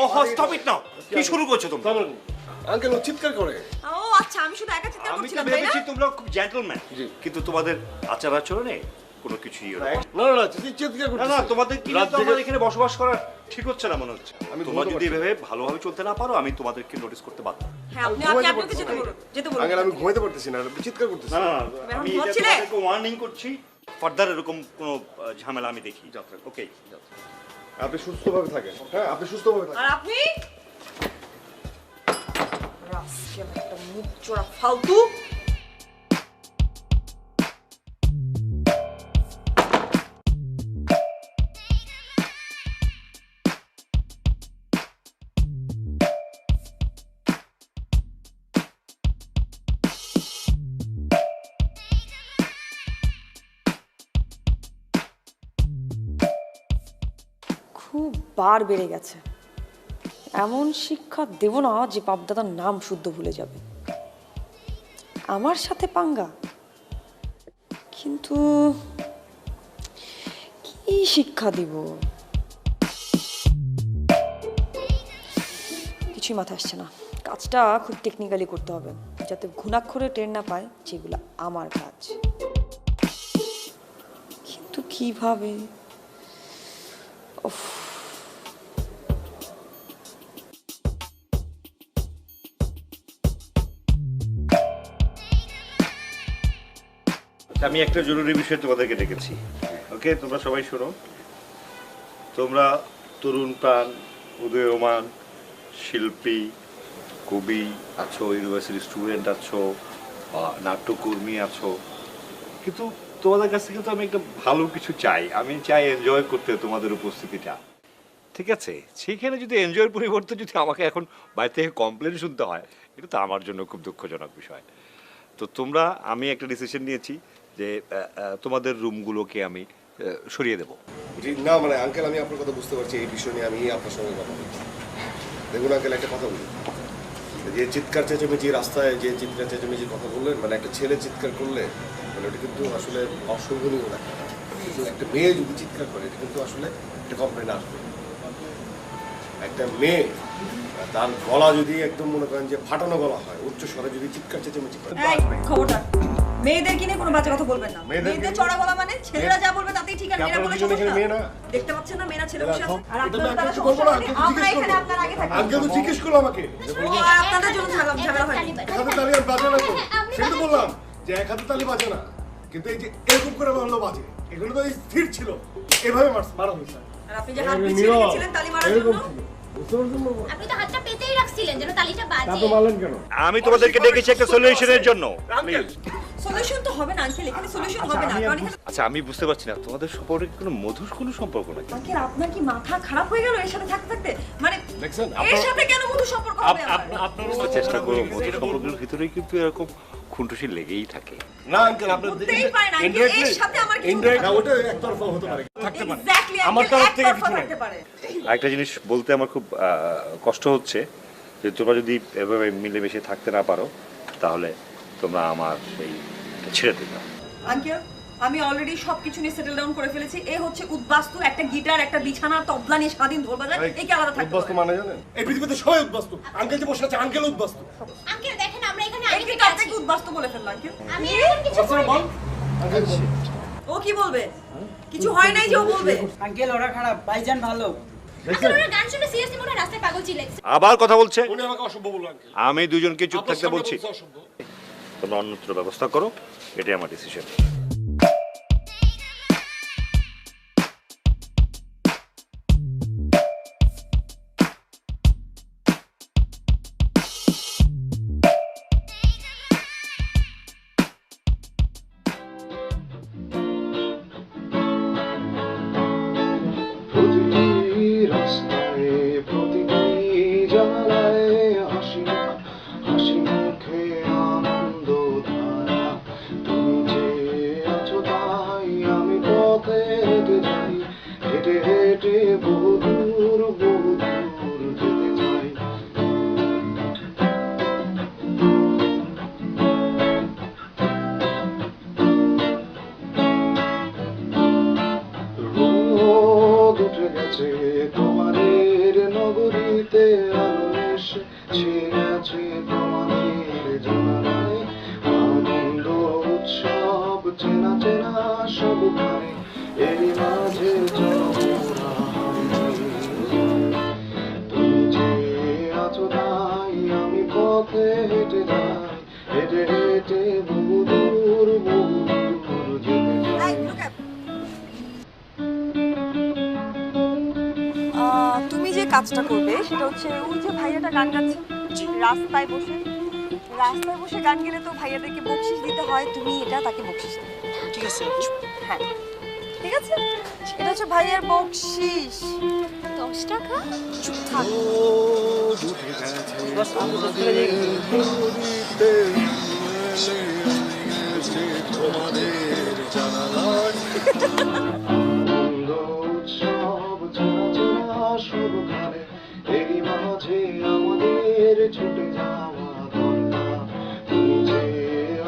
ওহ, স্টপ ইট নাও। কি শুরু করছো তোমরা? আঙ্কেল চিৎকার করে। ও আচ্ছা, আমি শুধু একা চিৎকার আমি তো করছিলাম তাই না? ভেবেছি তোমরা খুব জেন্টলম্যান, কিন্তু তোমাদের আচার আচরণে কোনো কিছুই না না, চিৎকার না করতেছে। না, তোমাদের কি রাত তো আমার জেগে- এখানে বসবাস করা ঠিক হচ্ছে না মনে হচ্ছে। আমি তোমরা ঘুমাতে যদি পারছি না। এভাবে ভালোভাবে চলতে না পারো, আমি তোমাদেরকে নোটিস করতে বাধ্য। হ্যাঁ, আপনি ঘুমাইতে আপনাকে পারছি যেতে না। বলুন, যেতে বলুন। আঙ্কেল আমি ঘুমাইতে পারতেছি না, আপনি চিৎকার করতেছেন। না না, এখন আমি এটা ঘুমাচ্ছিলে? তোমাদেরকে ওয়ার্নিং করছি, ফার্দার এরকম কোনো ঝামেলা আমি দেখি। ওকে, আপনি সুস্থভাবে থাকেন। হ্যাঁ, আপনি সুস্থভাবে থাকেন। আর আপনি রাস্কেল একটা মুখ চোরা ফালতু। খুব বার বেড়ে গেছে। এমন শিক্ষা দেব না যে বাপদাদার নাম শুদ্ধ ভুলে যাবে। আমার সাথে পাঙ্গা, কিন্তু কি শিক্ষা দিব কিছুই মাথায় আসছে না। কাজটা খুব টেকনিক্যালি করতে হবে, যাতে ঘুণাক্ষরে টের না পায় যেগুলো আমার কাজ। কিন্তু কিভাবে? উফ, আমি একটা জরুরি বিষয় তোমাদেরকে ডেকেছি। ওকে, তোমরা সবাই শোনো। তোমরা তরুণ প্রাণ, উদীয়মান শিল্পী, কবি আছো, ইউনিভার্সিটি স্টুডেন্ট আছো, নাট্যকর্মী আছো, কিন্তু তোমাদের কাছ থেকে তো আমি একটা ভালো কিছু চাই। আমি চাই এনজয় করতে তোমাদের উপস্থিতিটা, ঠিক আছে? সেইখানে যদি এনজয়ের পরিবর্তে যদি আমাকে এখন বাইরে থেকে কমপ্লেন শুনতে হয়, এটা তো আমার জন্য খুব দুঃখজনক বিষয়। তো তোমরা, আমি একটা ডিসিশন নিয়েছি যে তোমাদের রুমগুলোকে আমি সরিয়ে দেবো। জি না, মানে আঙ্কেল আমি আপনার কথা বুঝতে পারছি, এই বিষয় নিয়ে আমি আপনার সঙ্গে কথা বলছি। দেখুন আঙ্কেল, একটা কথা বলি, যে চিৎকার চেঁচামেচি রাস্তায় যে চিৎকার চেঁচামেচির কথা বললেন, মানে একটা ছেলে চিৎকার করলে মানে ওটা কিন্তু আসলে অশোভনীয় না। কিন্তু একটা মেয়ে যদি চিৎকার করে এটা কিন্তু আসলে একটা কমপ্লেন আসবে। একটা মেয়ে তার গলা যদি একদম মনে করেন যে ফাটানো গলা হয়, উচ্চ স্বরে যদি চিৎকার চেঁচামেচি করে, এই খবরদার, মেয়েদের কিনে কোনো বাজে কথা বলবেন না। মেয়েদের মেয়েদের চড়া গলা মানে ছেলেরা যা বলবে তাতেই ঠিক আছে। আপনারা এরা বলে দুজনে এখানে সমস্যা। মেয়ে না? দেখতে পাচ্ছেন না মেয়েরা ছেলে বসে আছে? আর এটা আপনারা আমি তারা কিছু সমস্যা বলবো না, হলে আপনি আমরা জিজ্ঞেস এখানে করুন। আপনার আগে থাকি। আঙ্কেল তো জিজ্ঞেস করলো আমাকে আর আপনাদের জন্য ঝামেলা হয়। এক হাতে তালি আর বাজে না তো, সেটা বললাম যে এক হাতে তালি বাজে না, কিন্তু এই যে এরকম করে মারলো বাজে, এগুলো তো স্থির ছিল, এভাবে মারা হয়েছে। আর আপনি যে হাত পিছিয়ে রেখেছিলেন তালি মারার জন্য, বুঝতে পারছেন না? আপনি তো হাতটা পেতেই রাখছিলেন যেন তালিটা তা বাজে। তো মারলেন কেন? আমি তোমাদেরকে ডেকেছি একটা সলিউশনের জন্য। প্লিজ। সলিউশন তো হবে না আঙ্কেল, এখানে সলিউশন হবে না। কারণ এখানে আচ্ছা, আমি বুঝতে পারছি না তোমাদের সম্পর্কে কোনো মধুর কোনো সম্পর্ক নাকি? আঙ্কেল আপনার কি মাথা খারাপ হয়ে গেল এর সাথে থাকতে থাকতে? মানে দেখছেন, এর সাথে কেন মধু সম্পর্ক হবে আমার? আমরা চেষ্টা করবো, মধুর সম্পর্কের ভিতরেই কিন্তু এরকম খুনটুসি লেগেই থাকে। না আঙ্কেল, আপনার হতেই পারে না আঙ্কেল, এর সাথে আমার কি ইনডাইরেক্ট না, ওটা একতরফা হতে পারে। এক্স্যাক্টলি আমার আমার তরফ তরফ থেকে থেকে কিছু নাই। থাকতে পারে। আরেকটা জিনিস বলতে আমার খুব কষ্ট হচ্ছে যে তোমরা যদি এভাবে মিলেমিশে থাকতে না পারো, তাহলে তোমরা আমার সেই ছেড়ে দিবে। আঙ্কেল আমি অলরেডি সবকিছু নিয়ে সেটেল ডাউন করে ফেলেছি। এ হচ্ছে উদ্বাস্তু, একটা গিটার, একটা বিছানা, তবলা নিয়ে স্বাধীন ঢোল বাজায়। এই কি আলাদা থাকতে উদ্বাস্তু পারে? মানে জানেন, এই পৃথিবীতে সবাই উদ্বাস্তু। আঙ্কেল যে বসে আছে, আঙ্কেল উদ্বাস্তু। আঙ্কেল দেখেন আমরা এখানে এই আগে কি থেকে আছি। কাকে উদ্বাস্তু বলে ফেললো আঙ্কেল? আমি এমন কিছু বল আঙ্কেল, ও কি বলবে? কিছু হয় নাই যে ও বলবে। আঙ্কেল ওরা খারাপ, ভাইজান ভালো। আচ্ছা ওরা গান শুনে সিরিয়াসলি মনে হয় রাস্তায় পাগল চিল্লাচ্ছে। আবার কথা বলছে। উনি আমাকে অসভ্য বললো আঙ্কেল। আমি দুজনকে চুপ থাকতে আপনার বলছি। সামনে বলছে অসভ্য। তোমরা অন্যত্র ব্যবস্থা করো, এটাই আমার ডিসিশন। প্রতিটি রাস্তায় প্রতিটি জানালায় হাসি হাসি মুখে আনন্দ ধারা তুমি যে আছো তাই আমি পথে হেঁটে যাই হেঁটে হেঁটে বহু দূর যেতে চাই রোদ উঠে গেছে তোমাদের নগরীতে আলো এসে ছেয়ে গেছে তোমাদের জানালায় আনন্দ উৎসব চেনা চেনা সবখানে এরই মাঝে জনমোরা তুমি যে আছো তাই আমি পথে হেঁটে যাই হেঁটে হেঁটে বহু দূর যেতে চাই। তুমি যে কাজটা করবে সেটা হচ্ছে ওই যে ভাইয়াটা গান গাচ্ছে রাস্তায় বসে গান গেলে তো ভাইয়াদেরকে বকশিশ দিতে হয়, তুমি এটা তাকে বকশিশ দেবে। ঠিক আছে। হ্যাঁ ঠিক আছে, এটা হচ্ছে ভাইয়ার বকশিশ। 10 টাকা? চুপ থাক। বাস আমি তো চলে যাই। আনন্দ উৎসব চেনা চেনা সবখানে এরই মাঝে আমাদের ছুটে যাওয়া দরকার তুমি যে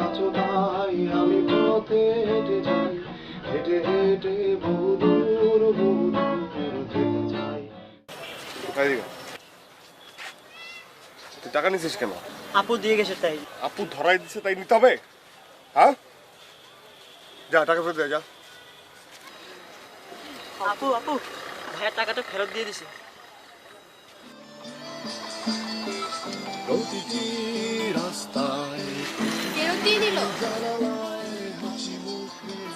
আছো তাই আমি পথে হেঁটে যাই হেঁটে হেঁটে বহু দূর যেতে চাই। এদিকে। তুই টাকা নিছিস কেন? আপু দিয়ে গেছে তাই। আপু ধরাই দিছে তাই নিতে হবে? হ্যাঁ, যা টাকা ফেরত দে, যা। আপু ভাইয়ের টাকাটা ফেরত দিয়ে দিছে। প্রতিটি রাস্তায় ফেরত দিয়ে দিল।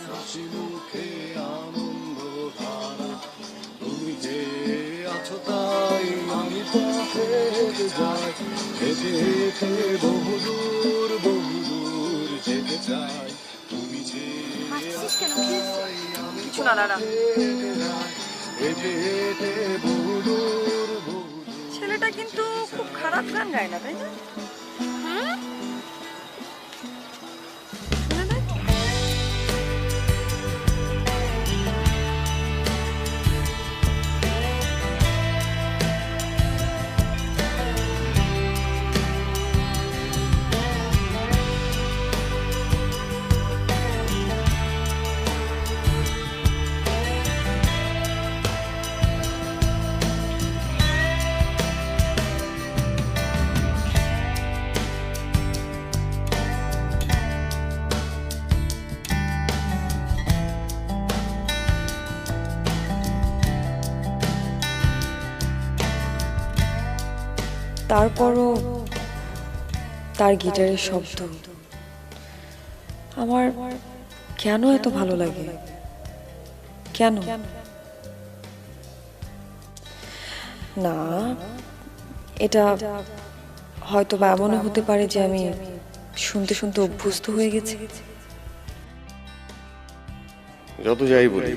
হাসি মুখে আনন্দ ধারা তুমি যে আছো তাই আমি পথে হেঁটে যাই হেঁটে হেঁটে বহু দূর যেতে চাই তুমি যে হাসছিস কেন? কি হয়েছে? কিছু না দাঁড়া। হেঁটে হেঁটে বহু দূর ছেলেটা কিন্তু খুব খারাপ গান গায় না, তাই না? হ্যাঁ? শুনে দেখ। তারপরও তার গিটারের শব্দ আমার কেন এত ভালো লাগে, কেন? না, এটা হয়তো বা এমনও হতে পারে যে আমি শুনতে শুনতে অভ্যস্ত হয়ে গেছি। যত যাই বলি,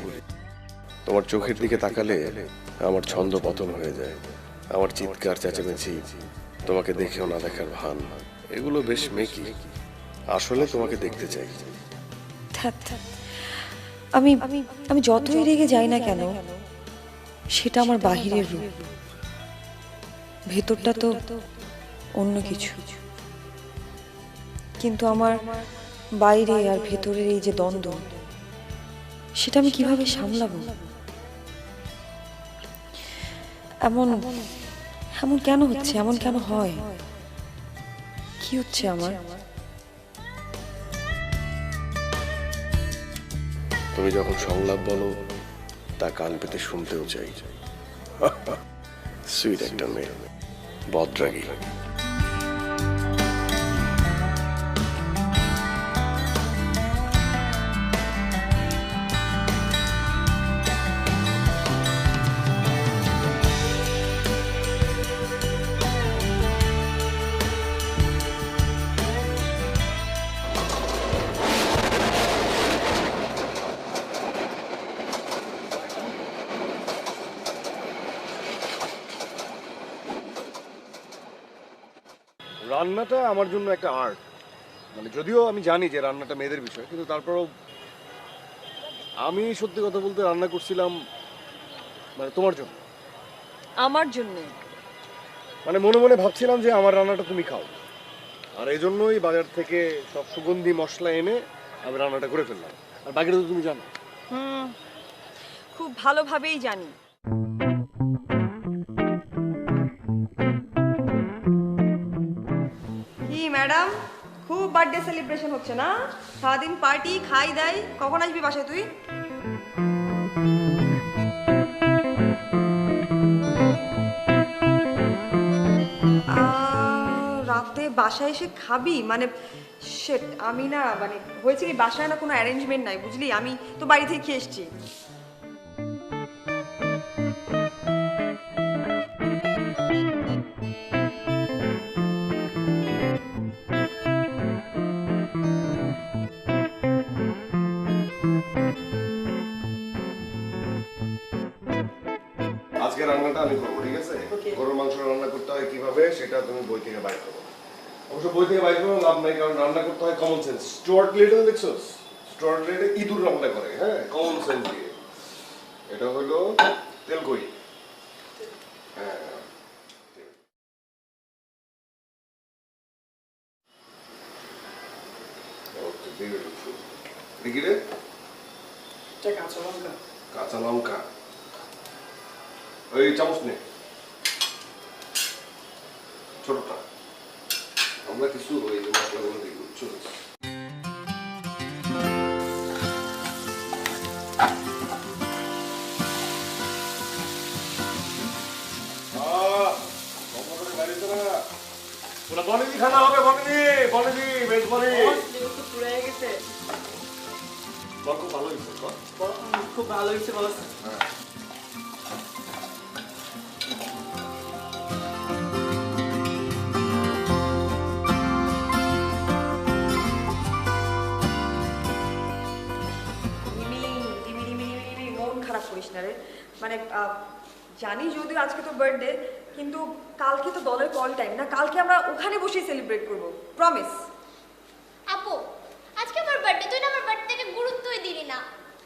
তোমার চোখের দিকে তাকালে আমার ছন্দ পতন হয়ে যায়। আমার চিৎকার চেঁচামেচি, তোমাকে দেখেও না দেখার ভান, এগুলো বেশ মেকি। আসলে তোমাকে দেখতে চাই। আমি আমি যতই রেগে যাই না কেন, সেটা আমার বাহিরের রূপ, ভেতরটা তো অন্য কিছু। কিন্তু আমার বাইরে আর ভেতরের এই যে দ্বন্দ্ব, সেটা আমি কিভাবে সামলাবো? এমন এমন কেন হচ্ছে, এমন কেন হয়, কি হচ্ছে আমার? তো তুমি যখন সংলাপ বলো তা কান পেতে শুনতেও চাই। সুইট একটা মেয়ে, বদরাগী। রান্নাটা আমার জন্য একটা আর্ট। মানে যদিও আমি জানি যে রান্নাটা মেয়েদের বিষয়, কিন্তু তারপরেও আমি সত্যি কথা বলতে রান্না করছিলাম মানে তোমার জন্য। আমার জন্য মানে মনে মনে ভাবছিলাম যে আমার রান্নাটা তুমি খাও, আর এই জন্যই বাজার থেকে সব সুগন্ধি মশলা এনে আমি রান্নাটা করে ফেললাম। আর বাকিটা তো তুমি জানো। খুব ভালোভাবেই জানি। কি ম্যাডাম, খুব বার্থডে সেলিব্রেশন হচ্ছে না? সারাদিন পার্টি, খাই দাই। কখন আসবি বাসায় তুই? রাতে বাসায় এসে খাবি? মানে শেট, আমি না মানে হয়েছে কি, বাসায় না কোনো অ্যারেঞ্জমেন্ট নাই বুঝলি, আমি তো বাড়ি থেকে খেয়ে এসছি। আজকে রান্নাটা আমি করবো, ঠিক আছে? গরুর মাংস রান্না করতে হয় কিভাবে সেটা তুমি বই থেকে বাইর করো। অবশ্য বই থেকে বাইর করো লাভ নাই, কারণ রান্না করতে হয় কমন সেন্স। স্টুয়ার্ট লিটল দেখছো? স্টুয়ার্ট লিটল ইঁদুর রান্না করে, হ্যাঁ, কমন সেন্স দিয়ে। এটা হলো তেলকই। হ্যাঁ, ওকে, দিয়ে দিচ্ছি। দেখি রে, কাঁচা লঙ্কা। কাঁচা লঙ্কা ওই চামচ নে, ছোটটা। আমরা কিছু ওই মশলাগুলো দিই, বুঝছো? বনেদি খানা হবে, বনেদি, বনেদি, বেশ বনে। খুব ভালো হয়েছে, খুব ভালো হয়েছে বস। মন খারাপ করিস না রে। মানে জানি যদিও আজকে তো বার্থডে, কিন্তু কালকে তো দলের কল টাইম না, কালকে আমরা ওখানে বসেই সেলিব্রেট করবো, প্রমিস। আপু আজকে আমার বার্থডে, তুই না আমার বার্থডেকে গুরুত্বই দিলি না।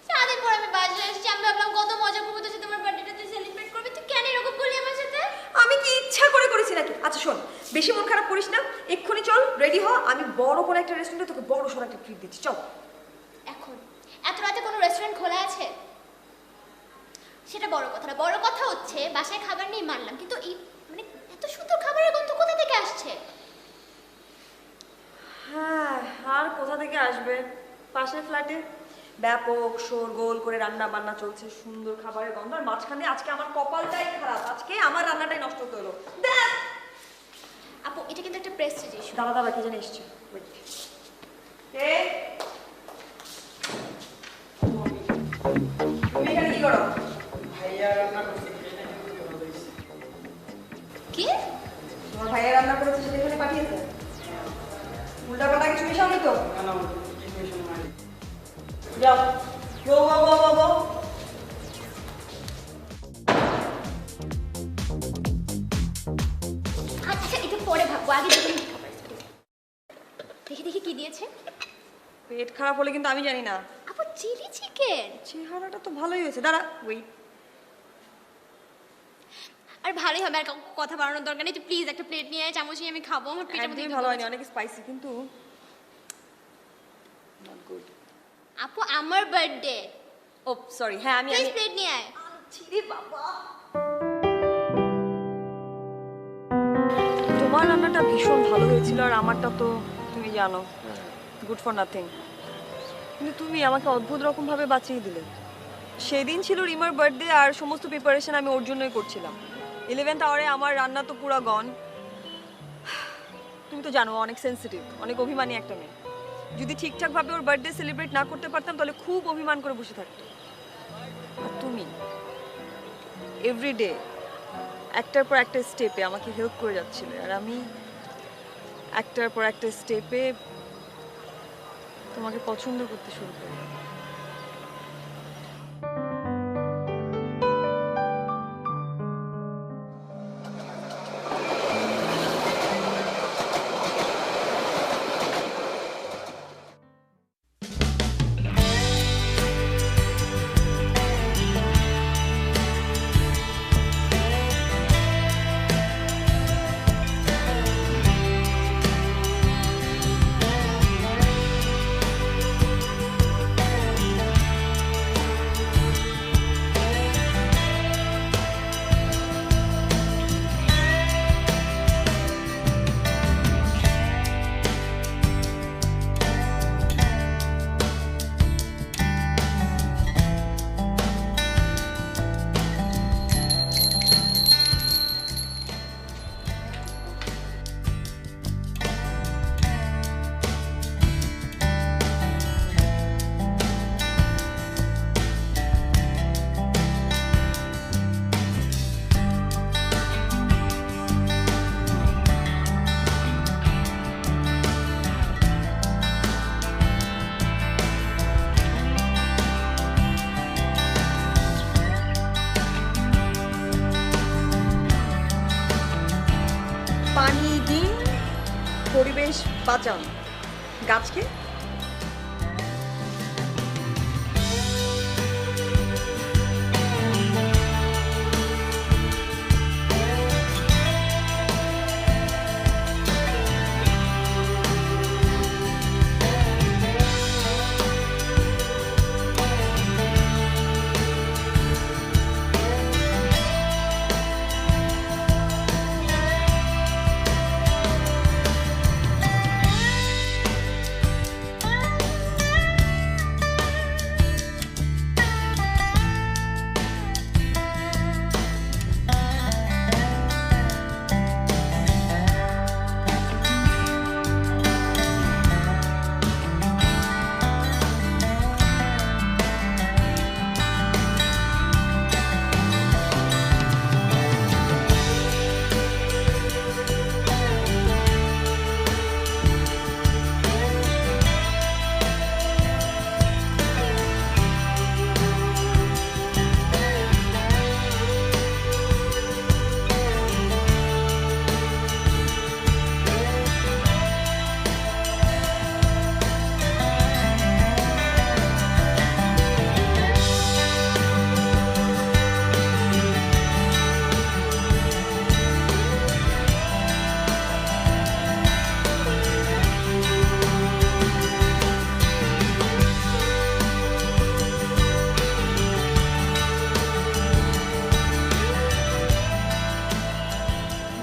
সারাদিন পর আমি বাজারে এসেছি, আমি ভাবলাম কত মজা করবো তোর সাথে, আমার বার্থডেটা তুই সেলিব্রেট করবি, তুই কেন এরকম করলি আমার সাথে? আমি কি ইচ্ছা করে করেছি নাকি? আচ্ছা শোন, বেশি মন খারাপ করিস না, এক্ষুনি চল রেডি হ, আমি বড় কোনো একটা রেস্টুরেন্টে তোকে বড় সড়ো একটা ট্রিট দিচ্ছি, চল। এখন এত রাতে কোনো রেস্টুরেন্ট খোলা আছে? সেটা বড় কথা না, বড় কথা হচ্ছে বাসায় খাবার নেই মানলাম, কিন্তু এই মানে এত সুন্দর খাবারের গন্ধ কোথা থেকে আসছে? হ্যাঁ, আর কোথা থেকে আসবে? পাশের ফ্ল্যাটে ব্যাপক শোরগোল করে রান্না বান্না চলছে, সুন্দর খাবারের গন্ধ, আর মাঝখানে আজকে আমার কপালটাই খারাপ, আজকে আমার রান্নাটাই নষ্ট হতে হলো। দেখ আপু এটা কিন্তু একটা প্রেস্টিজ ইস্যু। দাদা দাদা কি জানি এসছে, কে তুমি এখানে কি করো? ভাইয়া রান্না করছে, খেয়ে নাকি খুবই ভালো হয়েছে। কি তোমার ভাইয়া রান্না করেছে সেটা এখানে পাঠিয়েছে? উল্টা পাল্টা কিছু মিশাওনি তো? না না, কি মিশন মারি। যাও, গো গো গো গো গো। আচ্ছা এটা পরে ভাববো, আগে দেখুন কি খাবার। দেখি দেখি কি দিয়েছে। পেট খারাপ হলে কিন্তু আমি জানি না। আপু চিলি চিকেন, চেহারাটা তো ভালোই হয়েছে, দাঁড়া ওয়েট। আর ভালোই হবে, আর কথা বাড়ানোর দরকার নেই, তুই প্লিজ একটা প্লেট নিয়ে আয়, চামচ নিয়ে আমি খাবো, আমার পেটের মধ্যে একদমই ভালো হয়নি, অনেক স্পাইসি কিন্তু নট গুড। আপু আমার বার্থডে, ও সরি, হ্যাঁ আমি প্লিজ প্লেট নিয়ে আয়। রে বাবা, তোমার রান্নাটা ভীষণ ভালো হয়েছিল, আর আমারটা তো তুমি জানো গুড ফর নাথিং। কিন্তু তুমি আমাকে অদ্ভুত রকমভাবে বাঁচিয়ে দিলে। সেদিন ছিল রিমার বার্থডে আর সমস্ত প্রিপারেশন আমি ওর জন্যই করছিলাম। 11th আওয়ারে আমার রান্না তো পুরো গন। তুমি তো জানো অনেক সেন্সিটিভ, অনেক অভিমানী একটা মেয়ে। যদি ঠিকঠাকভাবে ওর বার্থডে সেলিব্রেট না করতে পারতাম তাহলে খুব অভিমান করে বসে থাকতো। আর তুমি এভরিডে একটার পর একটা স্টেপে আমাকে হেল্প করে যাচ্ছিলে, আর আমি একটার পর একটা স্টেপে তোমাকে পছন্দ করতে শুরু করি। পানি দিন, পরিবেশ বাঁচান, গাছকে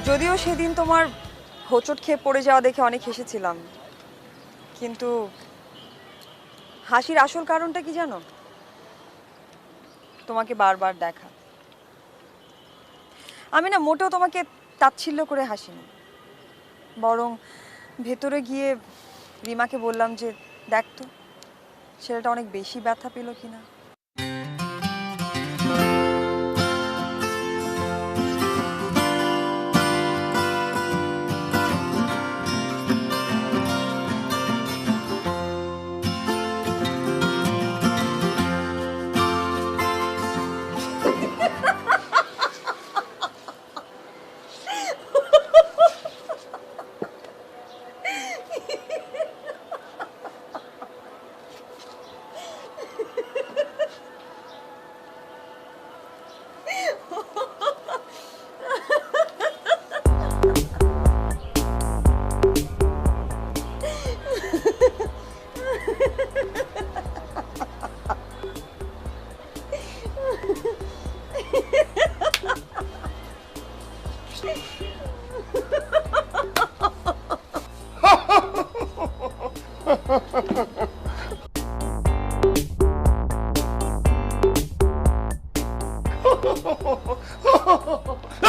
যদিও সেদিন তোমার হোঁচট খেয়ে পড়ে যাওয়া দেখে অনেক হেসেছিলাম, কিন্তু হাসির আসল কারণটা কি জানো? তোমাকে বারবার দেখা। আমি না মোটেও তোমাকে তাচ্ছিল্য করে হাসিনি, বরং ভেতরে গিয়ে রিমাকে বললাম যে দেখ তো ছেলেটা অনেক বেশি ব্যথা পেল কিনা।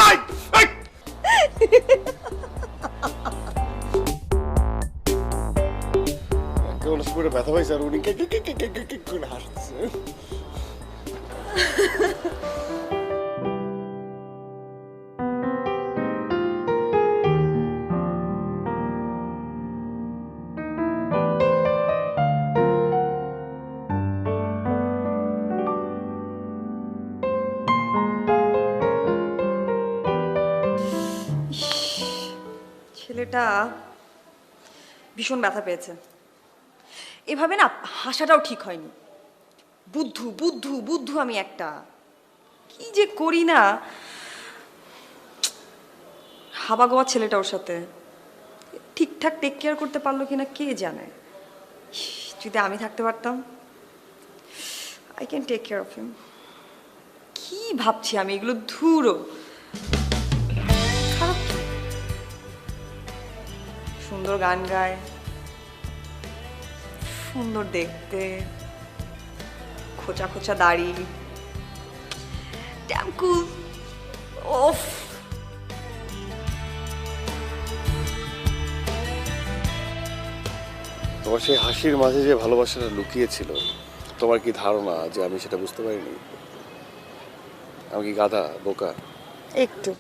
এই, এই! কেমন করে ব্যথা পাইছে আর উনি কে কে কে কে কে কে কে করে হাসছে। ছেলেটা ভীষণ ব্যথা পেয়েছে। এভাবে না হাসাটাও ঠিক হয়নি। বুদ্ধু বুদ্ধু বুদ্ধু আমি একটা, কি যে করি না। হাবা গোয়া ছেলেটা ওর সাথে ঠিকঠাক টেক কেয়ার করতে পারলো কিনা কে জানে। যদি আমি থাকতে পারতাম, I can take care of him. কি ভাবছি আমি এগুলো, ধুরো। খারাপ কি? সুন্দর গান গায়, সুন্দর দেখতে, খোঁচা খোঁচা দাড়ি, ড্যাম কুল। ওফ, তোমার সেই হাসির মাঝে যে ভালোবাসাটা লুকিয়ে ছিল, তোমার কি ধারণা যে আমি সেটা বুঝতে পারিনি? আমি কি গাধা, বোকা? একটু